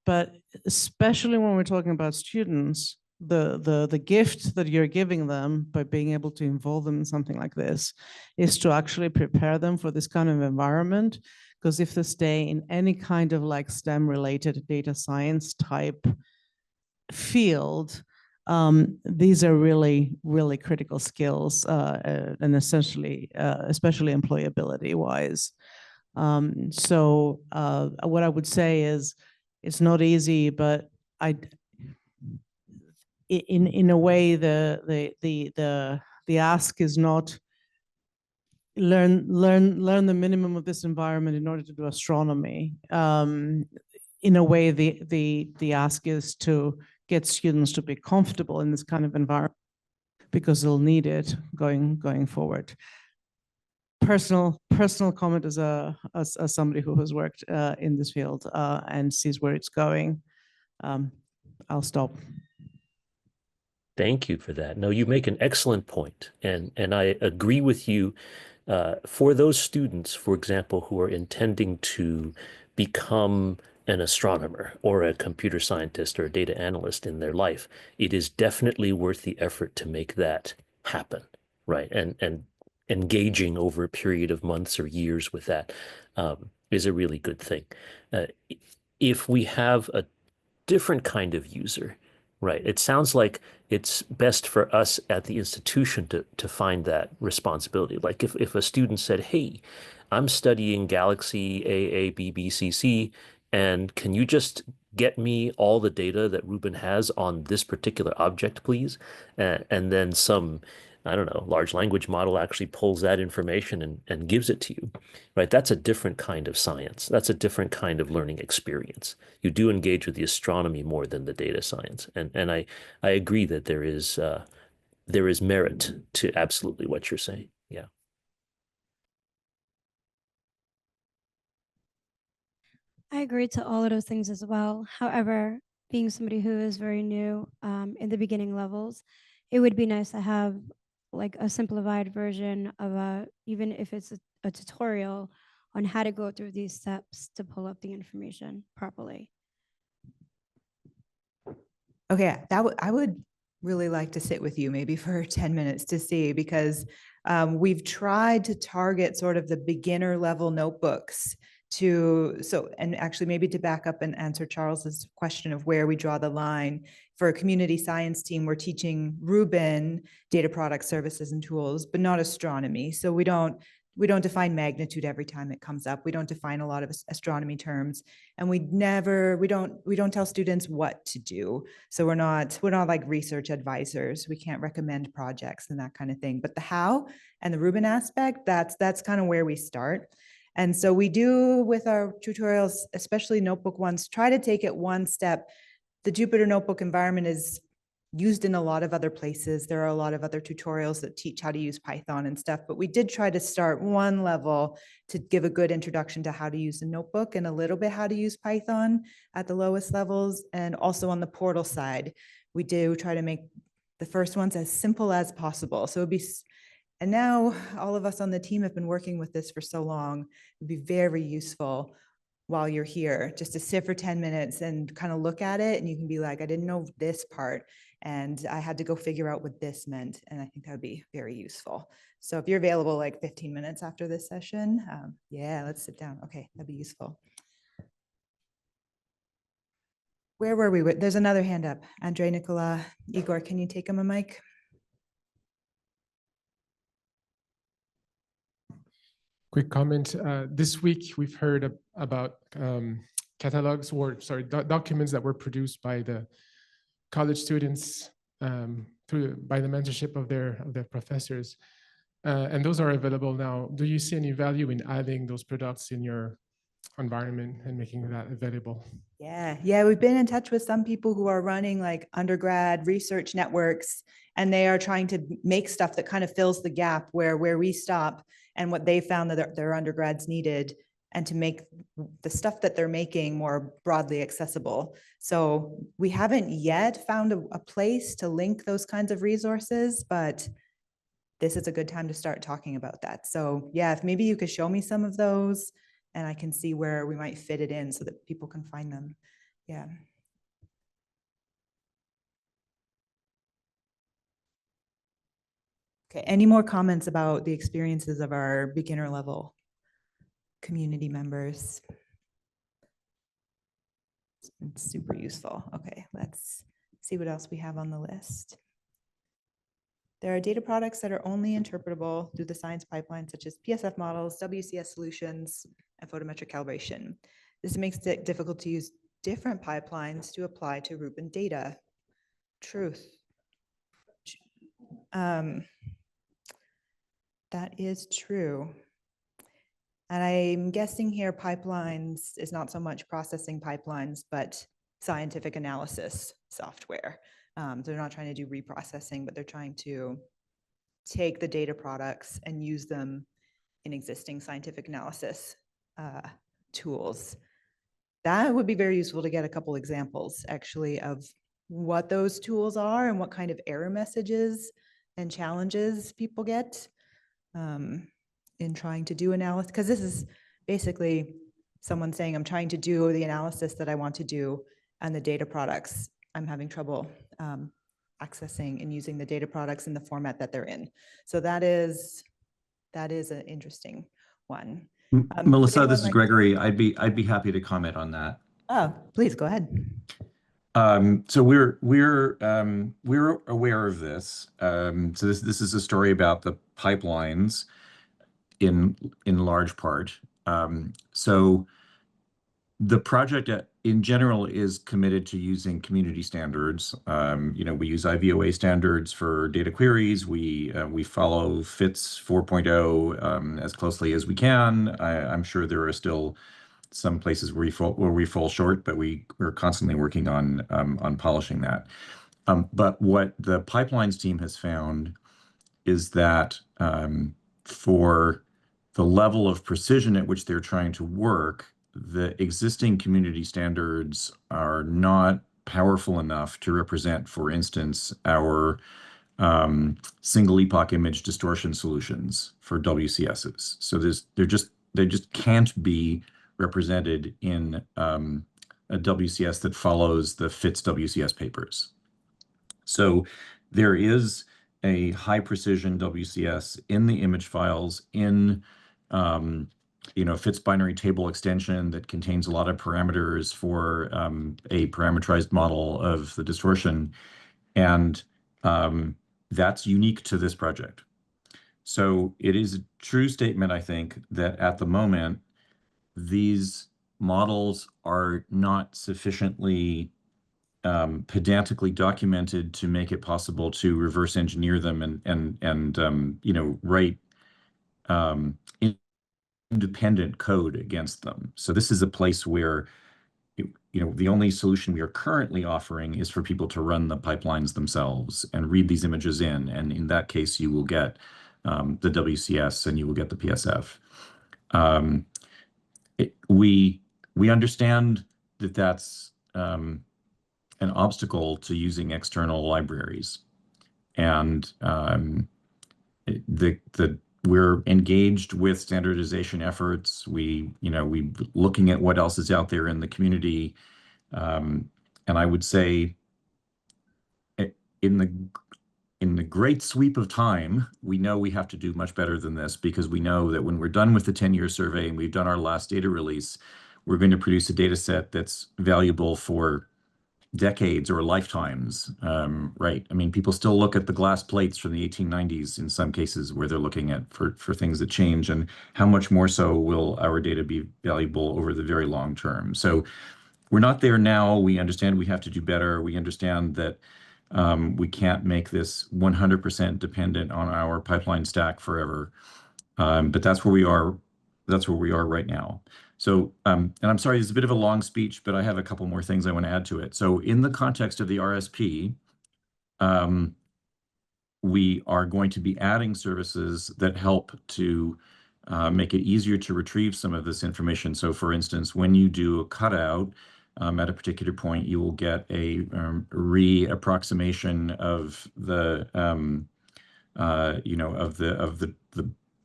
But especially when we're talking about students, the gift that you're giving them by being able to involve them in something like this is to actually prepare them for this kind of environment. Because if they stay in any kind of like STEM related data science type field, these are really, really critical skills and essentially, especially employability wise. So what I would say is it's not easy, but in a way, the ask is not learn the minimum of this environment in order to do astronomy. In a way, the ask is to get students to be comfortable in this kind of environment because they'll need it going forward. Personal comment as somebody who has worked in this field and sees where it's going. I'll stop. Thank you for that. No, you make an excellent point, and I agree with you. For those students, for example, who are intending to become an astronomer or a computer scientist or a data analyst in their life, it is definitely worth the effort to make that happen, right? And engaging over a period of months or years with that is a really good thing. If we have a different kind of user, right? It sounds like it's best for us at the institution to find that responsibility. Like if a student said, hey, I'm studying Galaxy AABBCC, and can you just get me all the data that Ruben has on this particular object, please? And then some, I don't know, large language model actually pulls that information and gives it to you, right? That's a different kind of science. That's a different kind of learning experience. You do engage with the astronomy more than the data science. And I agree that there is merit to absolutely what you're saying. Yeah. I agree to all of those things as well. However, being somebody who is very new in the beginning levels, it would be nice to have like a simplified version of even if it's a tutorial on how to go through these steps to pull up the information properly. Okay, I would really like to sit with you maybe for 10 minutes to see, because we've tried to target sort of the beginner level notebooks and actually maybe to back up and answer Charles's question of where we draw the line. For a community science team, we're teaching Ruben data products, services, and tools, but not astronomy. So we don't define magnitude every time it comes up. We don't define a lot of astronomy terms, and we don't tell students what to do. So we're not like research advisors. We can't recommend projects and that kind of thing. But the how and the Ruben aspect, that's kind of where we start. And so we do with our tutorials, especially notebook ones, try to take it one step. The Jupyter Notebook environment is used in a lot of other places. There are a lot of other tutorials that teach how to use Python and stuff, but we did try to start one level to give a good introduction to how to use a notebook and a little bit how to use Python at the lowest levels. And also on the portal side, we do try to make the first ones as simple as possible. So and now all of us on the team have been working with this for so long. It'd be very useful while you're here just to sit for 10 minutes and kind of look at it, and you can be like, I didn't know this part and I had to go figure out what this meant. And I think that would be very useful. So if you're available like 15 minutes after this session, yeah, let's sit down. Okay, that'd be useful. Where were we? There's another hand up. Andre, Nicola, Igor, can you take him a mic? Quick comment. This week, we've heard about catalogs documents that were produced by the college students by the mentorship of their professors. And those are available now. Do you see any value in adding those products in your environment and making that available? Yeah, we've been in touch with some people who are running like undergrad research networks, and they are trying to make stuff that kind of fills the gap where we stop and what they found that their undergrads needed, and to make the stuff that they're making more broadly accessible. So we haven't yet found a place to link those kinds of resources, but this is a good time to start talking about that. So yeah, if maybe you could show me some of those and I can see where we might fit it in so that people can find them. Yeah. Okay, any more comments about the experiences of our beginner level community members? It's been super useful. Okay, let's see what else we have on the list. There are data products that are only interpretable through the science pipeline, such as PSF models, WCS solutions, and photometric calibration. This makes it difficult to use different pipelines to apply to Ruben data. Truth. That is true. And I'm guessing here pipelines is not so much processing pipelines, but scientific analysis software. They're not trying to do reprocessing, but they're trying to take the data products and use them in existing scientific analysis tools. That would be very useful to get a couple examples actually of what those tools are and what kind of error messages and challenges people get in trying to do analysis, because this is basically someone saying, I'm trying to do the analysis that I want to do and the data products, I'm having trouble accessing and using the data products in the format that they're in. So that is an interesting one. Would Melissa, anyone this is like- Gregory. I'd be happy to comment on that. Oh, please go ahead. So we're aware of this. So this is a story about the pipelines in large part. So the project in general is committed to using community standards. We use IVOA standards for data queries. We follow FITS 4.0 as closely as we can. I'm sure there are still some places where we fall short, but we're constantly working on polishing that. But what the pipelines team has found is that for the level of precision at which they're trying to work, the existing community standards are not powerful enough to represent, for instance, our single epoch image distortion solutions for WCSs. So they just can't be represented in a WCS that follows the FITS WCS papers. So there is a high precision WCS in the image files in FITS binary table extension that contains a lot of parameters for a parameterized model of the distortion. And that's unique to this project. So it is a true statement, I think, that at the moment, these models are not sufficiently pedantically documented to make it possible to reverse engineer them and write independent code against them. So this is a place where the only solution we are currently offering is for people to run the pipelines themselves and read these images in. And in that case, you will get the WCS and you will get the PSF. We understand that that's an obstacle to using external libraries, and we're engaged with standardization efforts. We looking at what else is out there in the community, and I would say in the great sweep of time, we know we have to do much better than this, because we know that when we're done with the 10-year survey and we've done our last data release, we're going to produce a data set that's valuable for decades or lifetimes, right? I mean, people still look at the glass plates from the 1890s in some cases where they're looking at for things that change, and how much more so will our data be valuable over the very long term. So we're not there now. We understand we have to do better. We understand that we can't make this 100% dependent on our pipeline stack forever. But that's where we are. That's where we are right now. So, and I'm sorry, it's a bit of a long speech, but I have a couple more things I want to add to it. So in the context of the RSP, we are going to be adding services that help to make it easier to retrieve some of this information. So for instance, when you do a cutout at a particular point, you will get a reapproximation of the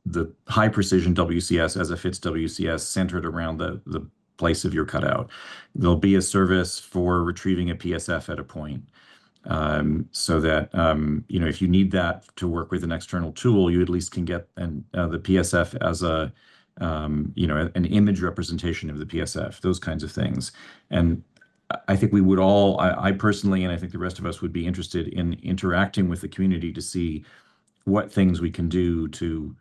the high precision WCS as a FITS WCS centered around the place of your cutout. There'll be a service for retrieving a PSF at a point, so that if you need that to work with an external tool, you at least can get the PSF as a an image representation of the PSF, those kinds of things. And I think we would all, I personally, and I think the rest of us would be interested in interacting with the community to see what things we can do to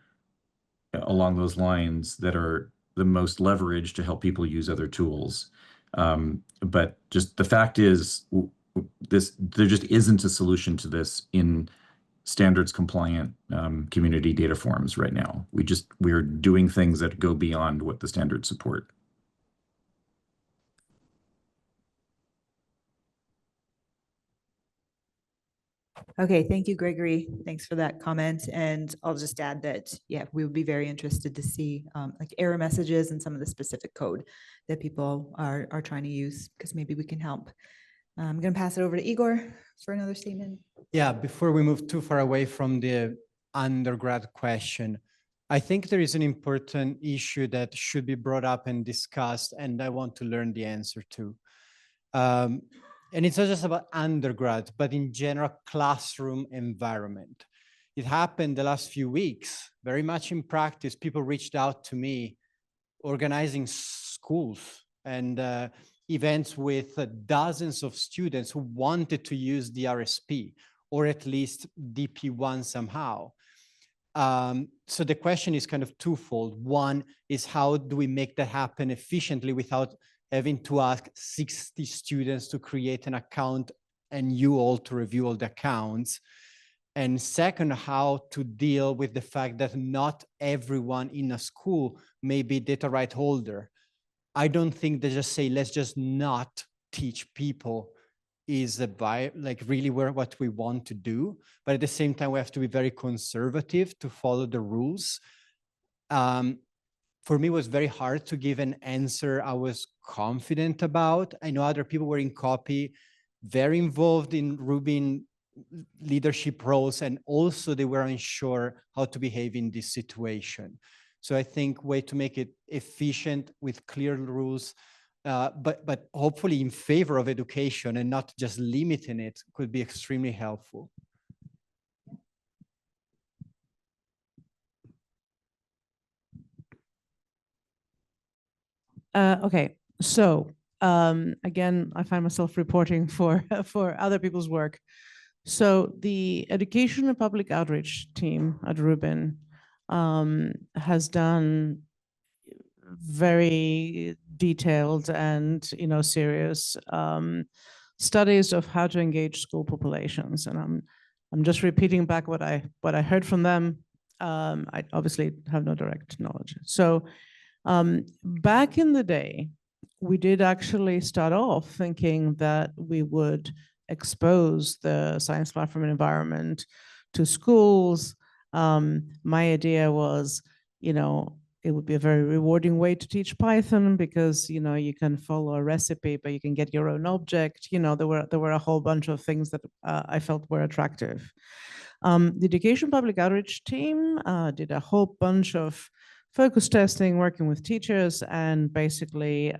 along those lines that are the most leveraged to help people use other tools. But just the fact is, there just isn't a solution to this in standards compliant community data forms right now. We're doing things that go beyond what the standards support. Okay, thank you, Gregory. Thanks for that comment. And I'll just add that, yeah, we would be very interested to see like error messages and some of the specific code that people are trying to use, because maybe we can help. I'm going to pass it over to Igor for another statement. Yeah, before we move too far away from the undergrad question, I think there is an important issue that should be brought up and discussed, and I want to learn the answer to. And it's not just about undergrad, but in general classroom environment. It happened the last few weeks, very much in practice. People reached out to me organizing schools and events with dozens of students who wanted to use the RSP or at least DP1 somehow. So the question is kind of twofold. One is, how do we make that happen efficiently without having to ask 60 students to create an account and you all to review all the accounts? And second, how to deal with the fact that not everyone in a school may be data right holder. I don't think they just say, let's just not teach people is like really what we want to do. But at the same time, we have to be very conservative to follow the rules. For me, it was very hard to give an answer I was confident about. I know other people were in copy, very involved in Rubin leadership roles, and also they were unsure how to behave in this situation. So I think way to make it efficient with clear rules, but hopefully in favor of education and not just limiting it, could be extremely helpful. Okay, so again, I find myself reporting for other people's work. So the education and public outreach team at Rubin has done very detailed and serious studies of how to engage school populations, and I'm just repeating back what I heard from them. I obviously have no direct knowledge. So back in the day, we did actually start off thinking that we would expose the science platform environment to schools. My idea was, it would be a very rewarding way to teach Python because, you can follow a recipe, but you can get your own object. There were a whole bunch of things that I felt were attractive. The education public outreach team did a whole bunch of focus testing, working with teachers, and basically,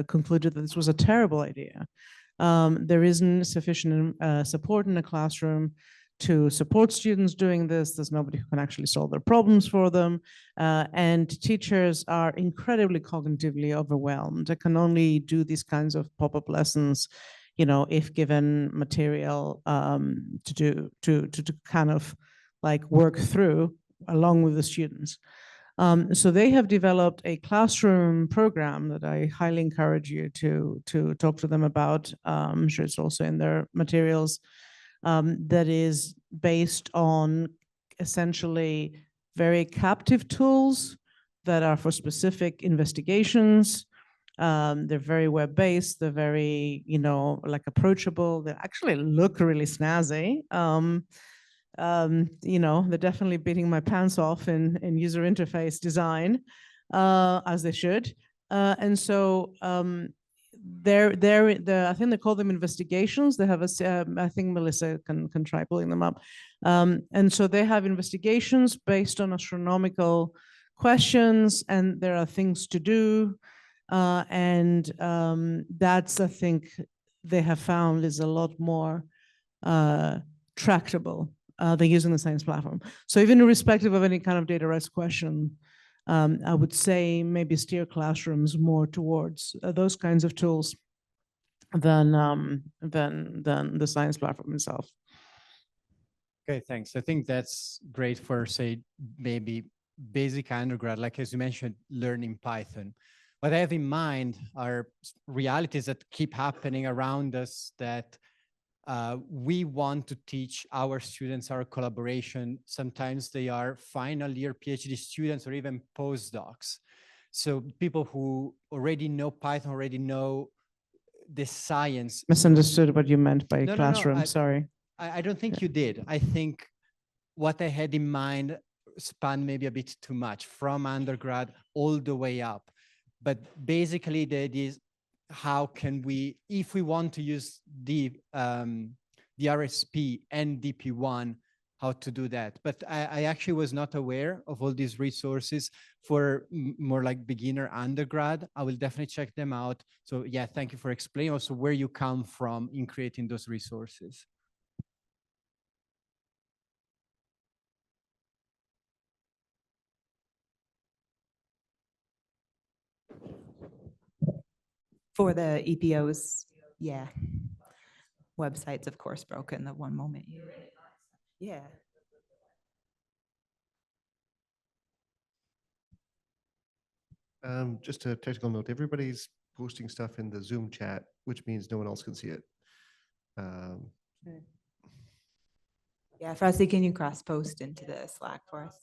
concluded that this was a terrible idea. There isn't sufficient support in the classroom to support students doing this. There's nobody who can actually solve their problems for them. And teachers are incredibly cognitively overwhelmed. They can only do these kinds of pop-up lessons, if given material to kind of like work through along with the students. So they have developed a classroom program that I highly encourage you to talk to them about. I'm sure it's also in their materials, that is based on essentially very captive tools that are for specific investigations. They're very web-based. They're very, like approachable. They actually look really snazzy. They're definitely beating my pants off in user interface design, as they should. And so I think they call them investigations. They have I think Melissa can try pulling them up. And so they have investigations based on astronomical questions, and there are things to do. That's, I think, they have found is a lot more tractable than using the science platform. So even irrespective of any kind of data rights question, I would say maybe steer classrooms more towards those kinds of tools than the science platform itself. Okay, thanks. I think that's great for, say, maybe basic undergrad, like as you mentioned, learning Python. What I have in mind are realities that keep happening around us that we want to teach our students, our collaboration. Sometimes they are final year PhD students or even postdocs. So people who already know Python, already know the science. Misunderstood what you meant by No, classroom, sorry. I don't think you did. I think what I had in mind spanned maybe a bit too much from undergrad all the way up. But basically the idea is, how can we, if we want to use the RSP and DP1, how to do that. But I actually was not aware of all these resources for more like beginner undergrad. I will definitely check them out. So yeah, thank you for explaining also where you come from in creating those resources. For the EPOs, yeah. Website's of course broken the one moment. Yeah. Just a technical note, everybody's posting stuff in the Zoom chat, which means no one else can see it. Yeah, Frosty, can you cross post into the Slack for us?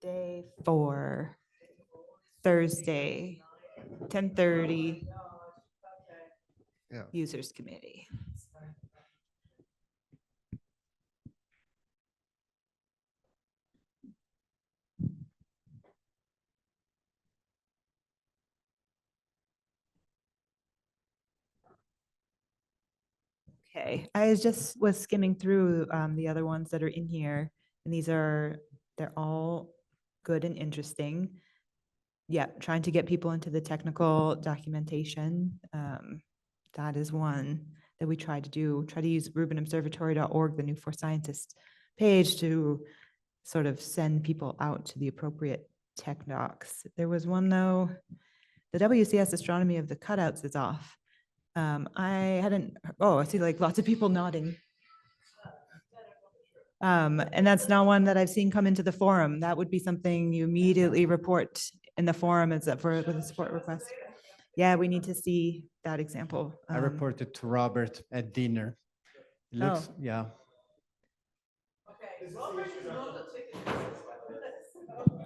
Day 4, Thursday, 10:30. Yeah. Users committee. Okay, I just was skimming through the other ones that are in here, and they're all good and interesting. Yeah, trying to get people into the technical documentation. That is one that we try to do. Try to use RubinObservatory.org, the New for Scientists page, to sort of send people out to the appropriate tech docs. There was one though, the WCS astronomy of the cutouts is off. I see like lots of people nodding. And that's not one that I've seen come into the forum. That would be something you immediately report in the forum as that with a support request. Yeah, we need to see that example. I reported to Robert at dinner. It looks, yeah.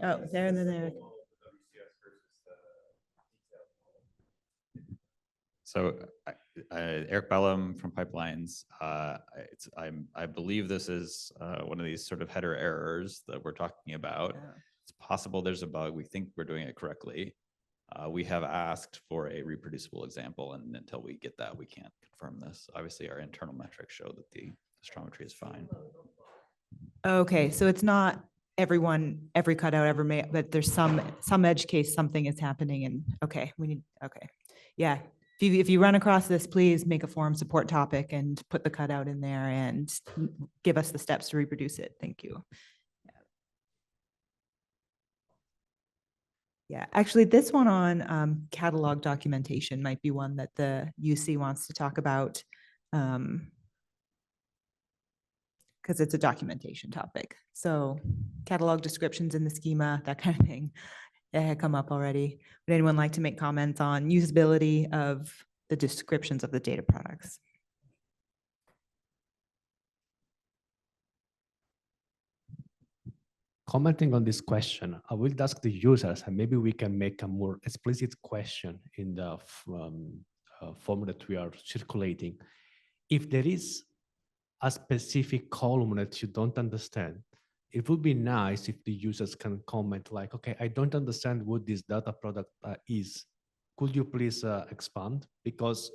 Oh, there and then there. So Eric Bellum from Pipelines. I believe this is one of these sort of header errors that we're talking about. It's possible there's a bug. We think we're doing it correctly. We have asked for a reproducible example, and until we get that, we can't confirm this. Obviously, our internal metrics show that the astrometry is fine. Okay, so it's not every cutout ever made, but there's some edge case, something is happening, and okay, yeah. If you run across this, please make a forum support topic and put the cutout in there and give us the steps to reproduce it. Thank you. Yeah, actually, this one on catalog documentation might be one that the UC wants to talk about, because it's a documentation topic. So catalog descriptions in the schema, that kind of thing, that had come up already. Would anyone like to make comments on usability of the descriptions of the data products? Commenting on this question, I will ask the users, and maybe we can make a more explicit question in the form that we are circulating. If there is a specific column that you don't understand, it would be nice if the users can comment like, okay, I don't understand what this data product is. Could you please expand? Because,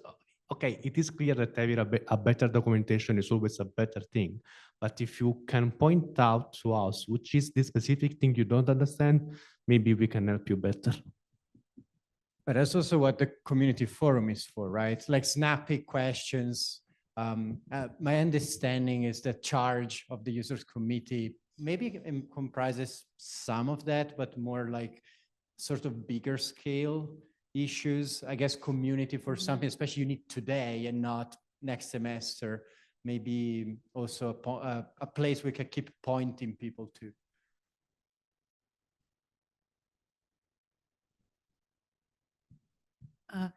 okay, it is clear that having a better documentation is always a better thing. But if you can point out to us, which is the specific thing you don't understand, maybe we can help you better. But that's also what the community forum is for, right? Like snappy questions. My understanding is that charge of the users committee maybe comprises some of that, but more like sort of bigger scale issues. I guess community for something, especially you need today and not next semester, maybe also a place we can keep pointing people to.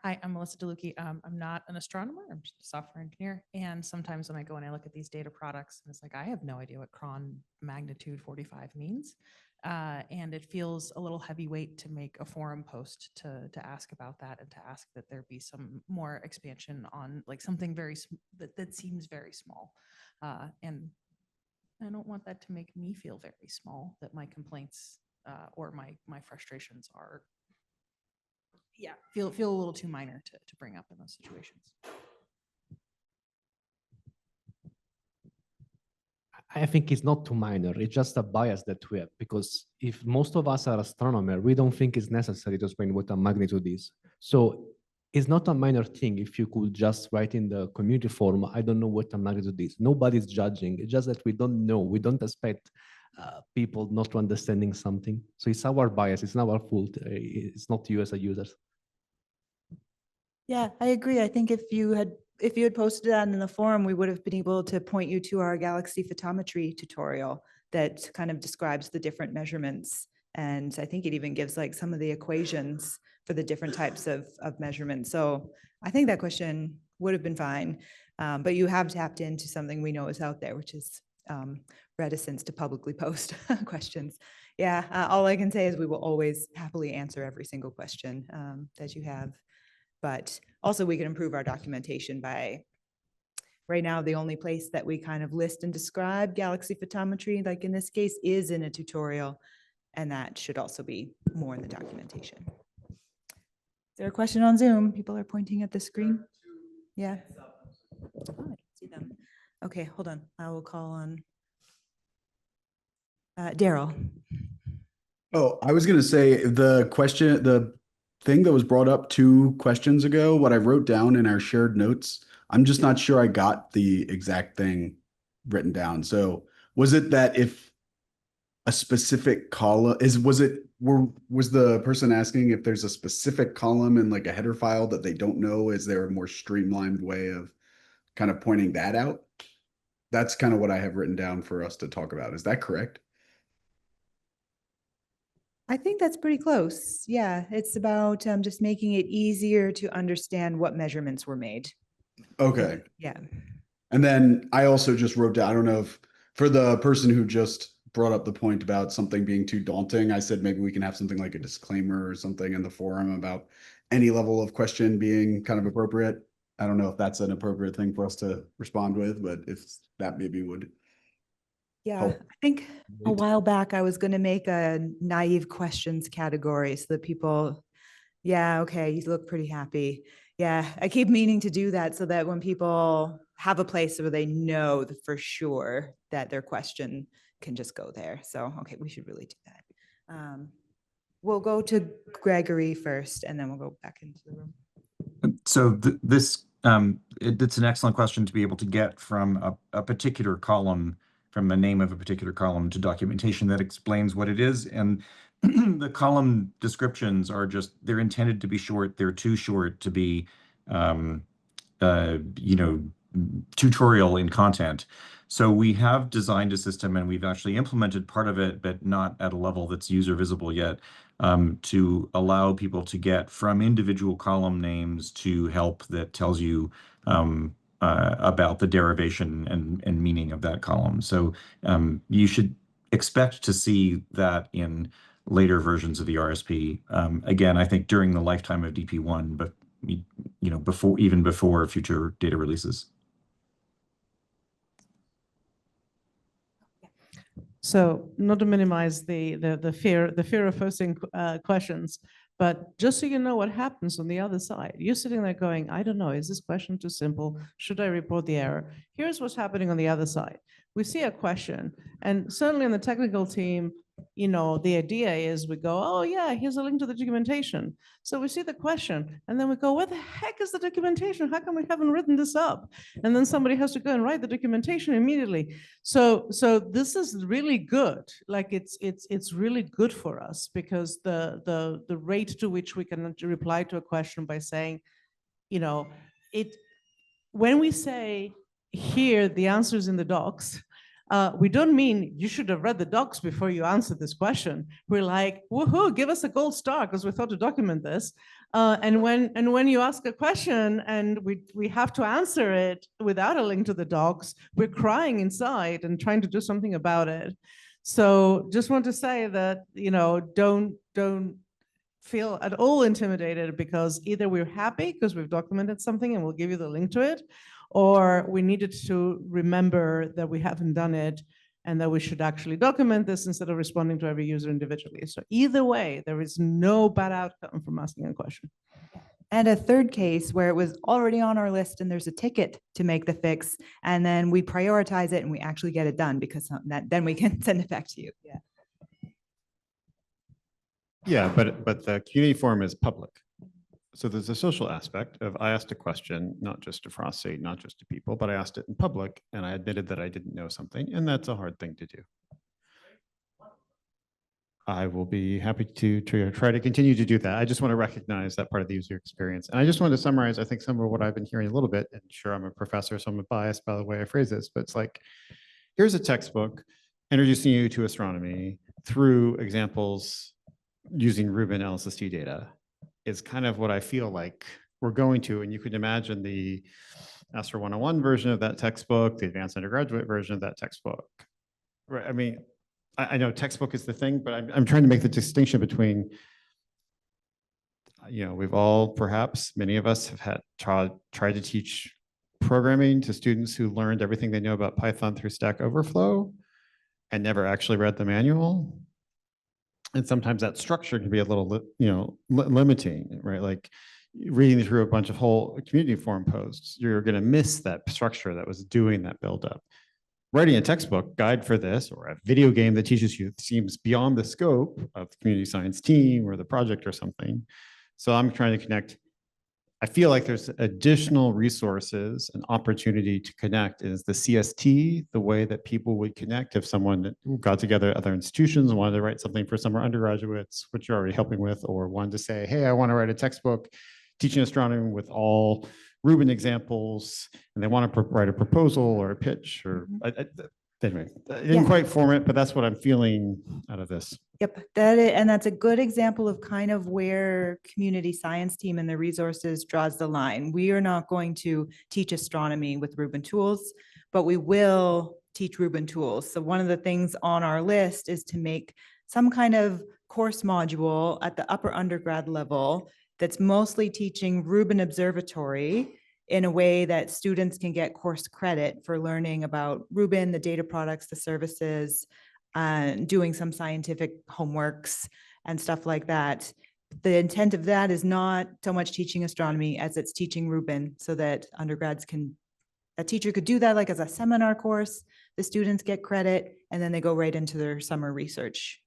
Hi, I'm Melissa DeLucchi. I'm not an astronomer, I'm just a software engineer. And sometimes when I go and I look at these data products, and it's like, I have no idea what cron magnitude 45 means. And it feels a little heavyweight to make a forum post to ask about that and to ask that there be some more expansion on like something very, that seems very small. And I don't want that to make me feel very small, that my complaints or my frustrations are feel a little too minor to bring up in those situations. I think it's not too minor. It's just a bias that we have, because if most of us are astronomers, we don't think it's necessary to explain what a magnitude is. So it's not a minor thing if you could just write in the community forum, I don't know what a magnitude is. Nobody's judging. It's just that we don't know. We don't expect people not understanding something. So it's our bias. It's not our fault. It's not you as a user. Yeah, I agree. I think if you had posted that in the forum, we would have been able to point you to our galaxy photometry tutorial that kind of describes the different measurements. And I think it even gives like some of the equations for the different types of measurements. So I think that question would have been fine. But you have tapped into something we know is out there, which is reticence to publicly post questions. Yeah, all I can say is we will always happily answer every single question that you have. But also we can improve our documentation by, right now, the only place that we kind of list and describe galaxy photometry, like in this case, is in a tutorial. And that should also be more in the documentation. Is there a question on Zoom? People are pointing at the screen. Yeah. Oh, I can see them. Okay, hold on. I will call on Daryl. Oh, I was going to say the thing that was brought up 2 questions ago, what I wrote down in our shared notes, I'm just not sure I got the exact thing written down. So was it that if a specific column was the person asking if there's a specific column in like a header file that they don't know? Is there a more streamlined way of kind of pointing that out? That's kind of what I have written down for us to talk about. Is that correct? I think that's pretty close. Yeah, it's about just making it easier to understand what measurements were made. Okay. Yeah. And then I also just wrote down, I don't know if for the person who just brought up the point about something being too daunting, I said maybe we can have something like a disclaimer or something in the forum about any level of question being kind of appropriate. I don't know if that's an appropriate thing for us to respond with, but if that maybe would. Yeah, I think a while back I was going to make a naive questions category so that people, yeah, okay, you look pretty happy. Yeah, I keep meaning to do that so that when people have a place where they know for sure that their question can just go there. So, okay, we should really do that. We'll go to Gregory first, and then we'll go back into the room. So it's an excellent question to be able to get from a particular column, from the name of a particular column, to documentation that explains what it is. And the column descriptions are they're intended to be short. They're too short to be, tutorial in content. So we have designed a system, and we've actually implemented part of it, but not at a level that's user visible yet, to allow people to get from individual column names to help that tells you about the derivation and meaning of that column. So you should expect to see that in later versions of the RSP. Again, I think during the lifetime of DP1, but before future data releases. So not to minimize the fear of posting questions, but just so you know what happens on the other side. You're sitting there going, I don't know, is this question too simple? Should I report the error? Here's what's happening on the other side. We see a question, and certainly on the technical team, the idea is we go, oh yeah, here's a link to the documentation. So we see the question, and then we go, where the heck is the documentation? How come we haven't written this up? And then somebody has to go and write the documentation immediately. So this is really good. Like it's really good for us, because the rate to which we can reply to a question by saying, when we say here the answer is in the docs, we don't mean you should have read the docs before you answer this question. We're like, woohoo, give us a gold star because we thought to document this. And when you ask a question and we have to answer it without a link to the docs, we're crying inside and trying to do something about it. So just want to say that, don't feel at all intimidated, because either we're happy because we've documented something and we'll give you the link to it, or we needed to remember that we haven't done it and that we should actually document this instead of responding to every user individually. So either way, there is no bad outcome from asking a question. And a third case where it was already on our list and there's a ticket to make the fix, and then we prioritize it and we actually get it done because then we can send it back to you. Yeah. Yeah, but the community forum is public. So there's a social aspect of I asked a question, not just to Frosty, not just to people, but I asked it in public and I admitted that I didn't know something, and that's a hard thing to do. I will be happy to try to continue to do that. I just want to recognize that part of the user experience. And I just want to summarize, I think, some of what I've been hearing a little bit, and sure, I'm a professor, so I'm biased by the way I phrase this, but it's like, here's a textbook introducing you to astronomy through examples using Rubin LSST data. Is kind of what I feel like we're going to, and you could imagine the Astro 101 version of that textbook, the advanced undergraduate version of that textbook. Right, I mean, I know textbook is the thing, but I'm trying to make the distinction between, we've all, perhaps many of us have had tried to teach programming to students who learned everything they know about Python through Stack Overflow and never actually read the manual. And sometimes that structure can be a little, limiting, right? Like reading through a bunch of whole community forum posts, you're going to miss that structure that was doing that buildup. Writing a textbook guide for this or a video game that teaches you seems beyond the scope of the community science team or the project or something. So I'm trying to connect. I feel like there's additional resources and opportunity to connect. Is the CST the way that people would connect if someone got together at other institutions and wanted to write something for summer undergraduates, which you're already helping with, or wanted to say, hey, I want to write a textbook teaching astronomy with all Rubin examples, and they want to write a proposal or a pitch, or anyway, I didn't quite form it, but that's what I'm feeling out of this. Yep, and that's a good example of kind of where community science team and the resources draws the line. We are not going to teach astronomy with Rubin tools, but we will teach Rubin tools. So one of the things on our list is to make some kind of course module at the upper undergrad level that's mostly teaching Rubin Observatory in a way that students can get course credit for learning about Rubin, the data products, the services, doing some scientific homeworks and stuff like that. The intent of that is not so much teaching astronomy as it's teaching Rubin, so that undergrads a teacher could do that like as a seminar course, the students get credit, and then they go right into their summer research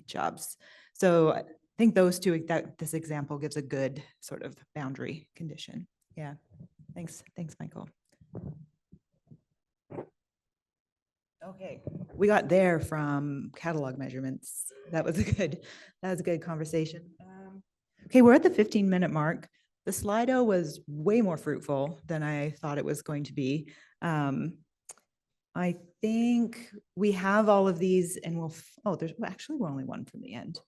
jobs. So I think those two, this example gives a good sort of boundary condition. Yeah, thanks, Michael. Okay, we got there from catalog measurements. That was a good conversation. Okay, we're at the 15-minute mark. The Slido was way more fruitful than I thought it was going to be. I think we have all of these, and we're only one from the end.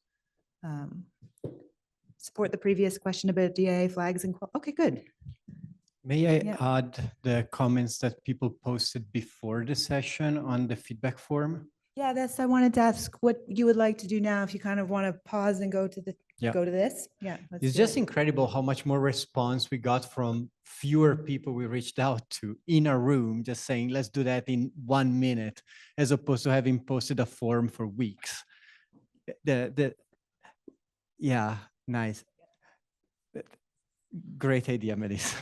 Support the previous question about DIA flags and okay, good. May I add the comments that people posted before the session on the feedback form? Yeah, I wanted to ask what you would like to do now, if you kind of want to pause and go to this. Yeah. It's just incredible how much more response we got from fewer people we reached out to in a room, just saying, let's do that in 1 minute, as opposed to having posted a form for weeks. Yeah, nice. Great idea, Melissa.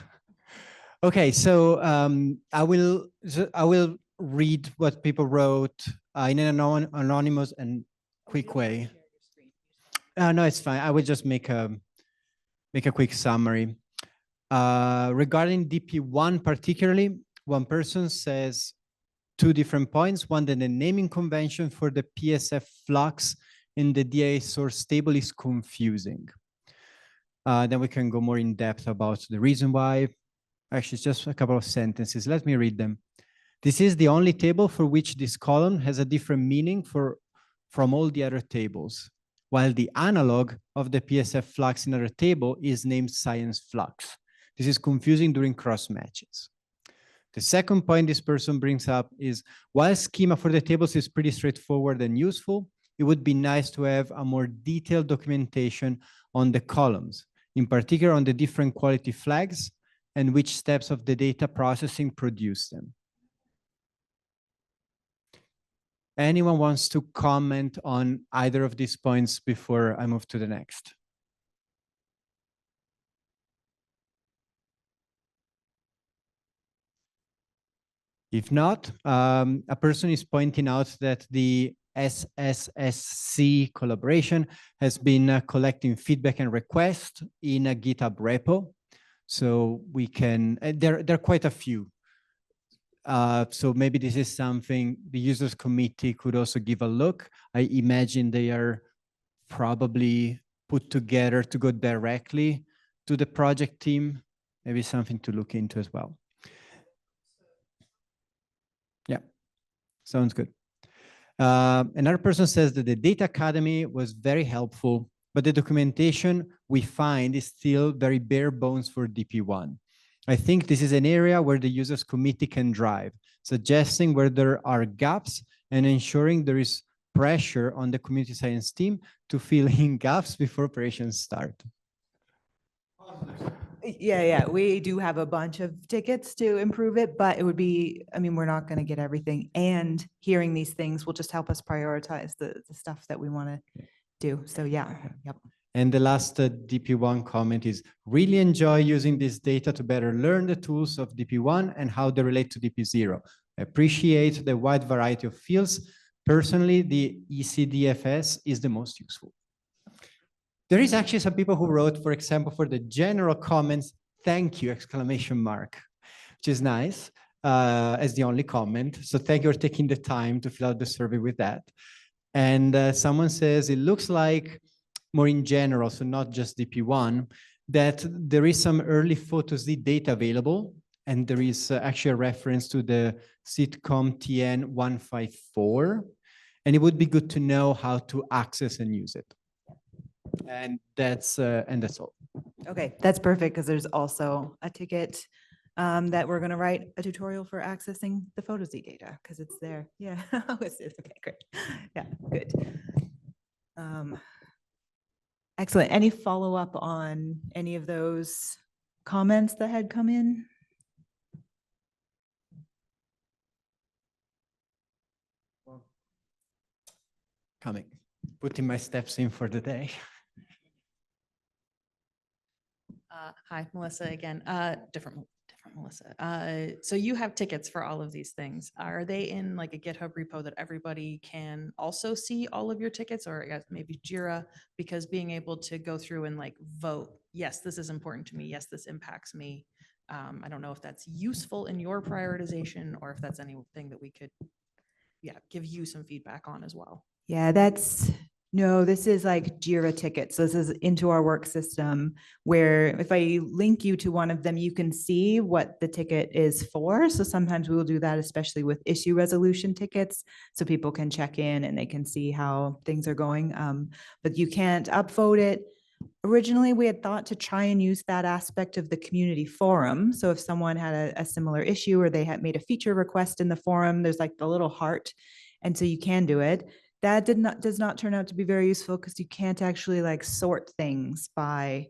Okay, so I will read what people wrote in an anonymous and quick way. No, it's fine. I will just make a quick summary. Regarding DP1 particularly, one person says 2 different points. One, that the naming convention for the PSF flux in the DIA source table is confusing. Then we can go more in depth about the reason why. Actually, it's just a couple of sentences. Let me read them. This is the only table for which this column has a different meaning from all the other tables, while the analog of the PSF flux in other table is named science flux. This is confusing during cross matches. The second point this person brings up is, while schema for the tables is pretty straightforward and useful, it would be nice to have a more detailed documentation on the columns, in particular on the different quality flags and which steps of the data processing produce them. Anyone wants to comment on either of these points before I move to the next? If not, a person is pointing out that the SSSC collaboration has been collecting feedback and requests in a GitHub repo. So we can, there are quite a few. So maybe this is something the users committee could also give a look. I imagine they are probably put together to go directly to the project team. Maybe something to look into as well. Yeah, sounds good. Another person says that the Data Academy was very helpful, but the documentation we find is still very bare bones for DP1. I think this is an area where the users committee can drive, suggesting where there are gaps and ensuring there is pressure on the community science team to fill in gaps before operations start. Yeah, we do have a bunch of tickets to improve it, but it would be, I mean, we're not going to get everything. And hearing these things will just help us prioritize the stuff that we want to do. So yeah, yep. And the last DP1 comment is, really enjoy using this data to better learn the tools of DP1 and how they relate to DP0. I appreciate the wide variety of fields. Personally, the ECDFS is the most useful. There is actually some people who wrote, for example, for the general comments, thank you, exclamation mark, which is nice as the only comment. So thank you for taking the time to fill out the survey with that. And someone says, it looks like more in general, so not just DP1, that there is some early PhotoZ data available. And there is actually a reference to the Sitcom TN 154. And it would be good to know how to access and use it. And that's all. Okay, that's perfect because there's also a ticket that we're going to write a tutorial for accessing the PhotoZ data because it's there. Yeah, okay, great. Yeah, good. Excellent. Any follow-up on any of those comments that had come in? Coming, putting my steps in for the day. Hi, Melissa again. Different Melissa. So you have tickets for all of these things. Are they in like a GitHub repo that everybody can also see all of your tickets, or I guess maybe Jira? Because being able to go through and like vote, yes, this is important to me. Yes, this impacts me. I don't know if that's useful in your prioritization or if that's anything that we could, give you some feedback on as well. Yeah, no, this is like Jira tickets. This is into our work system where if I link you to one of them, you can see what the ticket is for. So sometimes we will do that, especially with issue resolution tickets. So people can check in and they can see how things are going. But you can't upvote it. Originally, we had thought to try and use that aspect of the community forum. So if someone had a similar issue or they had made a feature request in the forum, there's like the little heart. And so you can do it. That does not turn out to be very useful because you can't actually like sort things by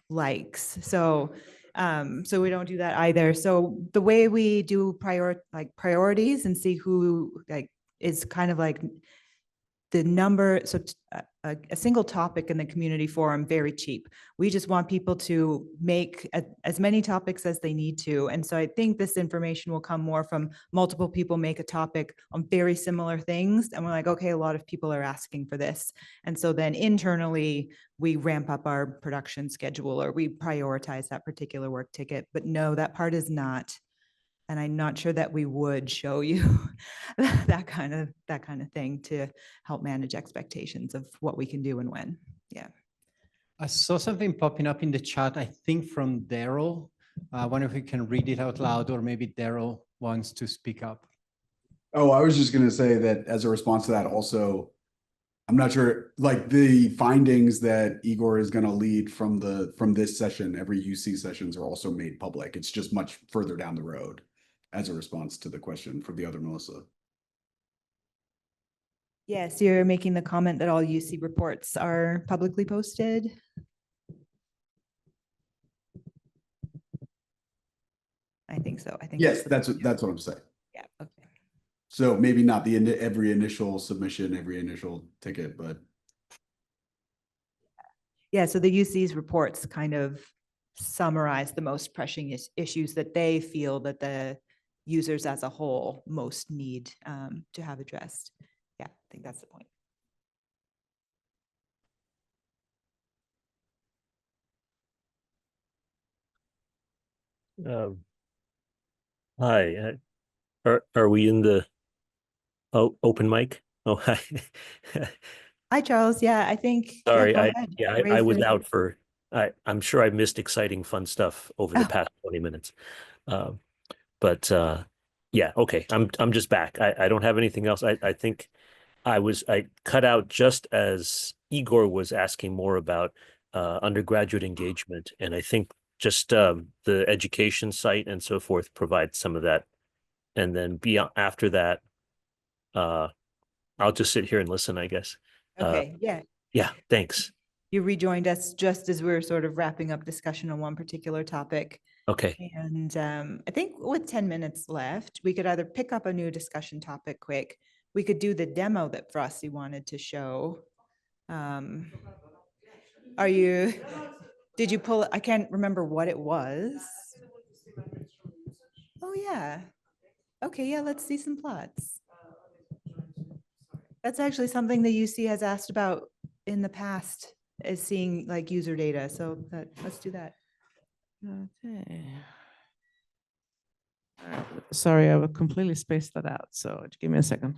likes. So we don't do that either. So the way we do priorities and see who like is kind of like the number. So a single topic in the community forum, very cheap. We just want people to make as many topics as they need to. And so I think this information will come more from multiple people make a topic on very similar things. And we're like, okay, a lot of people are asking for this. And so then internally, we ramp up our production schedule or we prioritize that particular work ticket. But no, that part is not. And I'm not sure that we would show you that kind of thing to help manage expectations of what we can do and when. Yeah. I saw something popping up in the chat, I think from Daryl. I wonder if we can read it out loud or maybe Daryl wants to speak up. Oh, I was just going to say that as a response to that also, I'm not sure, like the findings that Igor is going to lead from this session, every UC sessions are also made public. It's just much further down the road as a response to the question from the other Melissa. Yes, you're making the comment that all UC reports are publicly posted. I think so. I think yes, that's what I'm saying. Yeah. Okay. So maybe not every initial submission, every initial ticket, but yeah. So the UC's reports kind of summarize the most pressing issues that they feel that the users as a whole most need to have addressed. Yeah, I think that's the point. Hi, are we in the open mic? Oh, hi. Hi, Charles. Yeah, I think. Sorry, go I ahead. yeah, I Raise was your- out for I'm sure I missed exciting fun stuff over the past 20 minutes. But yeah, okay. I'm just back. I don't have anything else. I think I cut out just as Igor was asking more about undergraduate engagement, and I think just the education site and so forth provides some of that. And then after that, I'll just sit here and listen, I guess. Okay, yeah. Yeah, thanks. You rejoined us just as we were sort of wrapping up discussion on one particular topic. Okay. And I think with 10 minutes left, we could either pick up a new discussion topic quick. We could do the demo that Frosty wanted to show. Did you pull it? I can't remember what it was. Oh, yeah. Okay, yeah, let's see some plots. That's actually something the UC has asked about in the past, is seeing like user data. So let's do that. Okay. Sorry, I would completely spaced that out. So give me a second.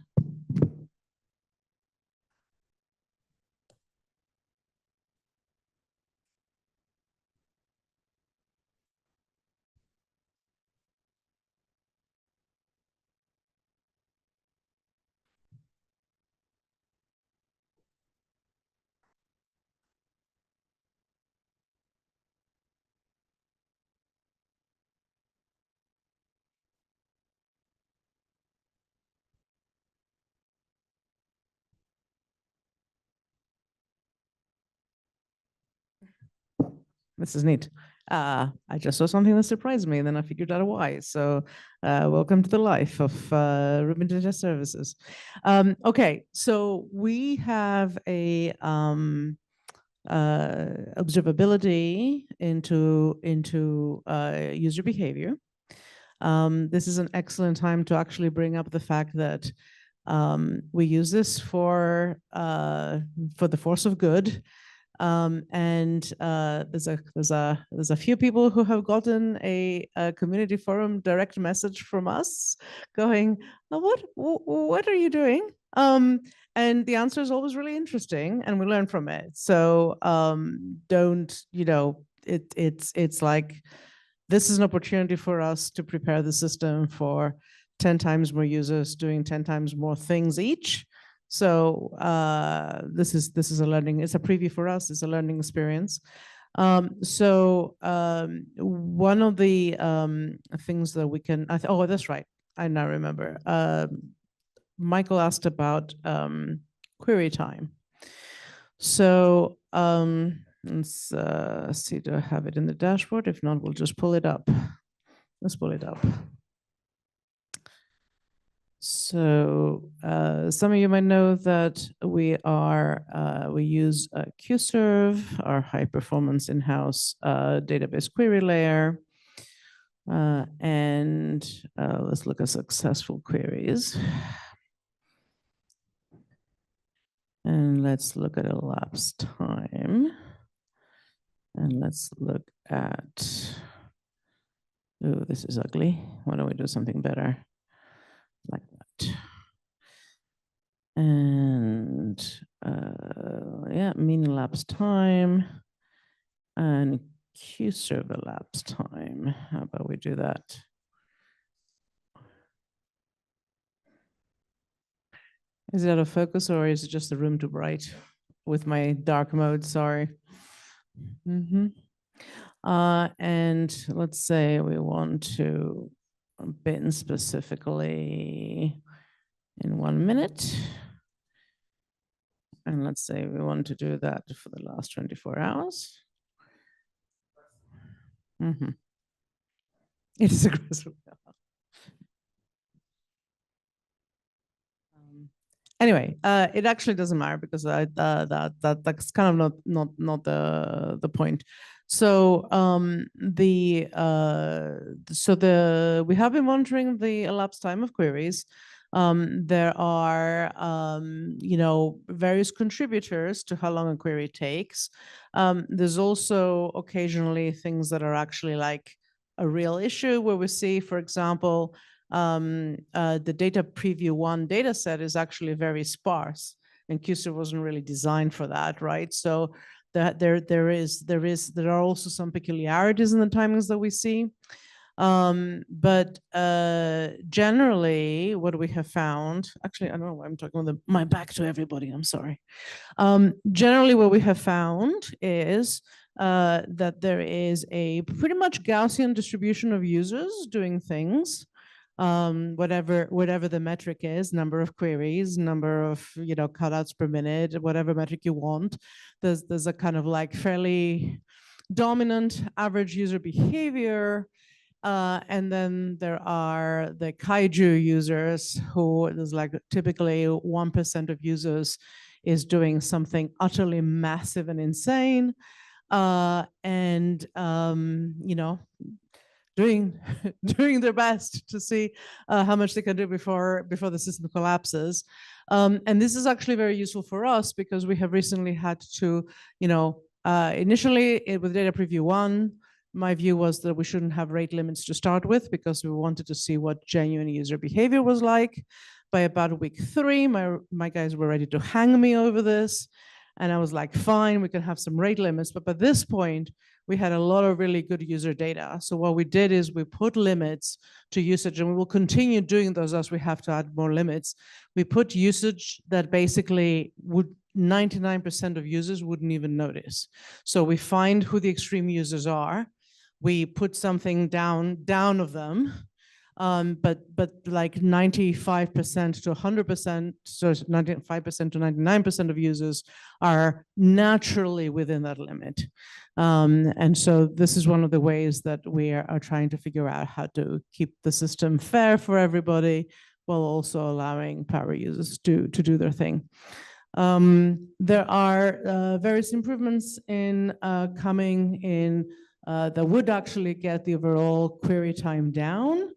This is neat. I just saw something that surprised me, and then I figured out why. So, welcome to the life of Rubin Data Services. Okay, so we have a observability into user behavior. This is an excellent time to actually bring up the fact that we use this for the force of good. And there's a few people who have gotten a community forum direct message from us going, oh, what are you doing? And the answer is always really interesting, and we learn from it. So don't, it's like, this is an opportunity for us to prepare the system for 10 times more users doing 10 times more things each. So this is a learning, it's a preview for us, it's a learning experience. So one of the things that we can, oh, that's right, I now remember. Michael asked about query time. So let's see, do I have it in the dashboard? If not, we'll just pull it up. Let's pull it up. So some of you might know that we use QServe, our high performance in-house database query layer. And let's look at successful queries. And let's look at elapsed time. And let's look at, oh, this is ugly. Why don't we do something better? Like that. And yeah, mean elapsed time and QServe elapsed time. How about we do that? Is it out of focus, or is it just the room too bright with my dark mode? Sorry. And let's say we want to bin specifically in 1 minute. And let's say we want to do that for the last 24 hours. It is aggressive. Anyway, it actually doesn't matter because that's kind of not the point. So we have been monitoring the elapsed time of queries. There are various contributors to how long a query takes. There's also occasionally things that are actually like a real issue where we see, for example, the data preview 1 data set is actually very sparse, and QSer wasn't really designed for that, right? So that there are also some peculiarities in the timings that we see. But generally, what we have found, actually, I don't know why I'm talking with my back to everybody, I'm sorry. Generally, what we have found is that there is a pretty much Gaussian distribution of users doing things, whatever the metric is, number of queries, number of cutouts per minute, whatever metric you want. There's a kind of like fairly dominant average user behavior. And then there are the kaiju users who there's like typically 1% of users is doing something utterly massive and insane. Doing their best to see how much they can do before the system collapses. And this is actually very useful for us because we have recently had to, initially with data preview 1, my view was that we shouldn't have rate limits to start with because we wanted to see what genuine user behavior was like. By about week 3, my guys were ready to hang me over this. And I was like, fine, we can have some rate limits. But by this point, we had a lot of really good user data. So what we did is we put limits to usage, and we will continue doing those as we have to add more limits. We put usage that basically 99% of users wouldn't even notice. So we find who the extreme users are. We put something down of them, but like 95% to 100%, so 95% to 99% of users are naturally within that limit. And so this is one of the ways that we are trying to figure out how to keep the system fair for everybody while also allowing power users to do their thing. There are various improvements coming in that would actually get the overall query time down.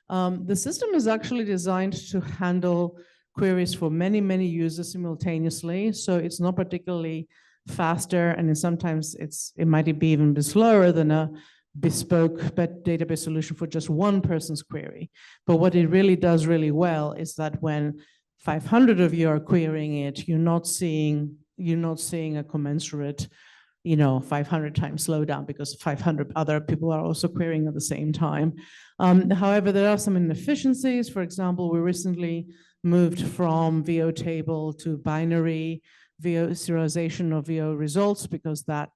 The system is actually designed to handle queries for many, many users simultaneously. So it's not particularly faster, and sometimes it might be even be slower than a bespoke database solution for just one person's query. But what it really does really well is that when 500 of you are querying it, you're not seeing a commensurate 500 times slowdown because 500 other people are also querying at the same time. However, there are some inefficiencies. For example, we recently moved from VO table to binary VO serialization of VO results because that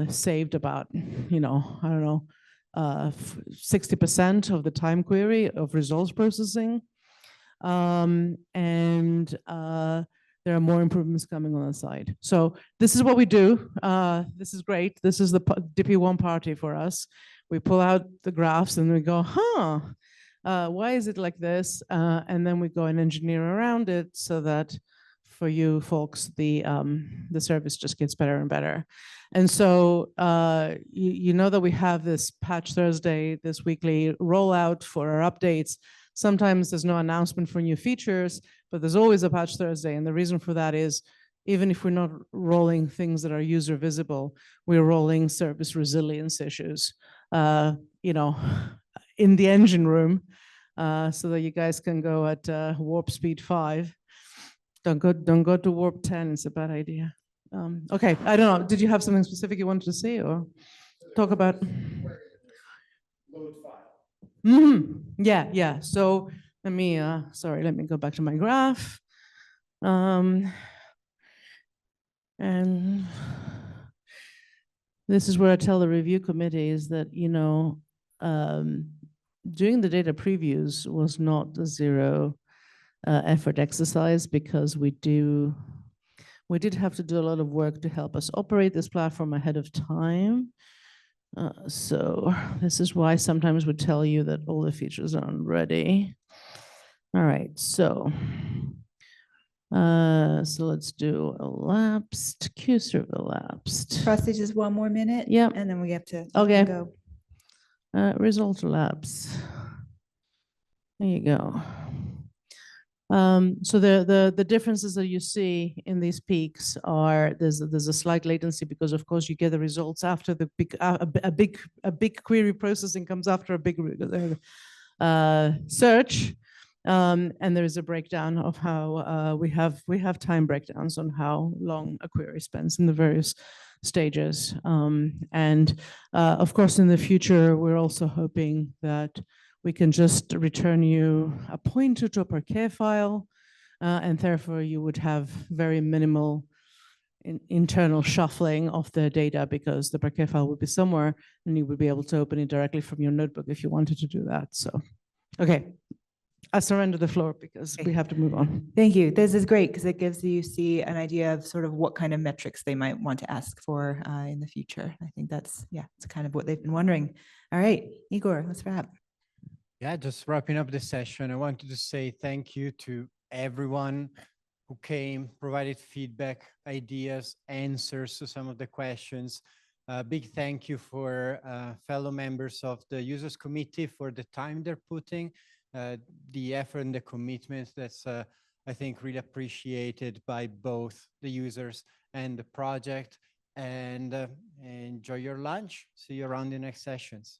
saved about, 60% of the time query of results processing. There are more improvements coming on the side. So this is what we do. This is great. This is the DP1 party for us. We pull out the graphs and we go, why is it like this? And then we go and engineer around it so that for you folks, the service just gets better and better. And so you know that we have this Patch Thursday, this weekly rollout for our updates. Sometimes there's no announcement for new features, but there's always a Patch Thursday. And the reason for that is even if we're not rolling things that are user visible, we're rolling service resilience issues, in the engine room, so that you guys can go at warp speed 5. Don't go to warp 10. It's a bad idea. Okay, I don't know. Did you have something specific you wanted to say or talk about? Load file. Yeah. So let me go back to my graph. And this is where I tell the review committee is that, doing the data previews was not a zero effort exercise because we did have to do a lot of work to help us operate this platform ahead of time. So this is why sometimes we tell you that all the features aren't ready. All right, so So let's do elapsed, Q-serve elapsed. Frosty, just one more minute. Yep. And then we have to Okay. go. Result elapsed. There you go. So the differences that you see in these peaks are there's a slight latency because of course you get the results after the big a big query processing comes after a big search. And there is a breakdown of how we have time breakdowns on how long a query spends in the various stages. And of course, in the future, we're also hoping that we can just return you a pointer to a Parquet file, and therefore you would have very minimal internal shuffling of the data because the Parquet file would be somewhere and you would be able to open it directly from your notebook if you wanted to do that. So, okay. I surrender the floor because we have to move on. Thank you. This is great because it gives the UC an idea of sort of what kind of metrics they might want to ask for in the future. I think that's, yeah, it's kind of what they've been wondering. All right, Igor, let's wrap. Yeah, just wrapping up the session, I wanted to say thank you to everyone who came, provided feedback, ideas, answers to some of the questions. Big thank you for fellow members of the users committee for the time they're putting, the effort and the commitment that's, I think, really appreciated by both the users and the project. And enjoy your lunch. See you around the next sessions.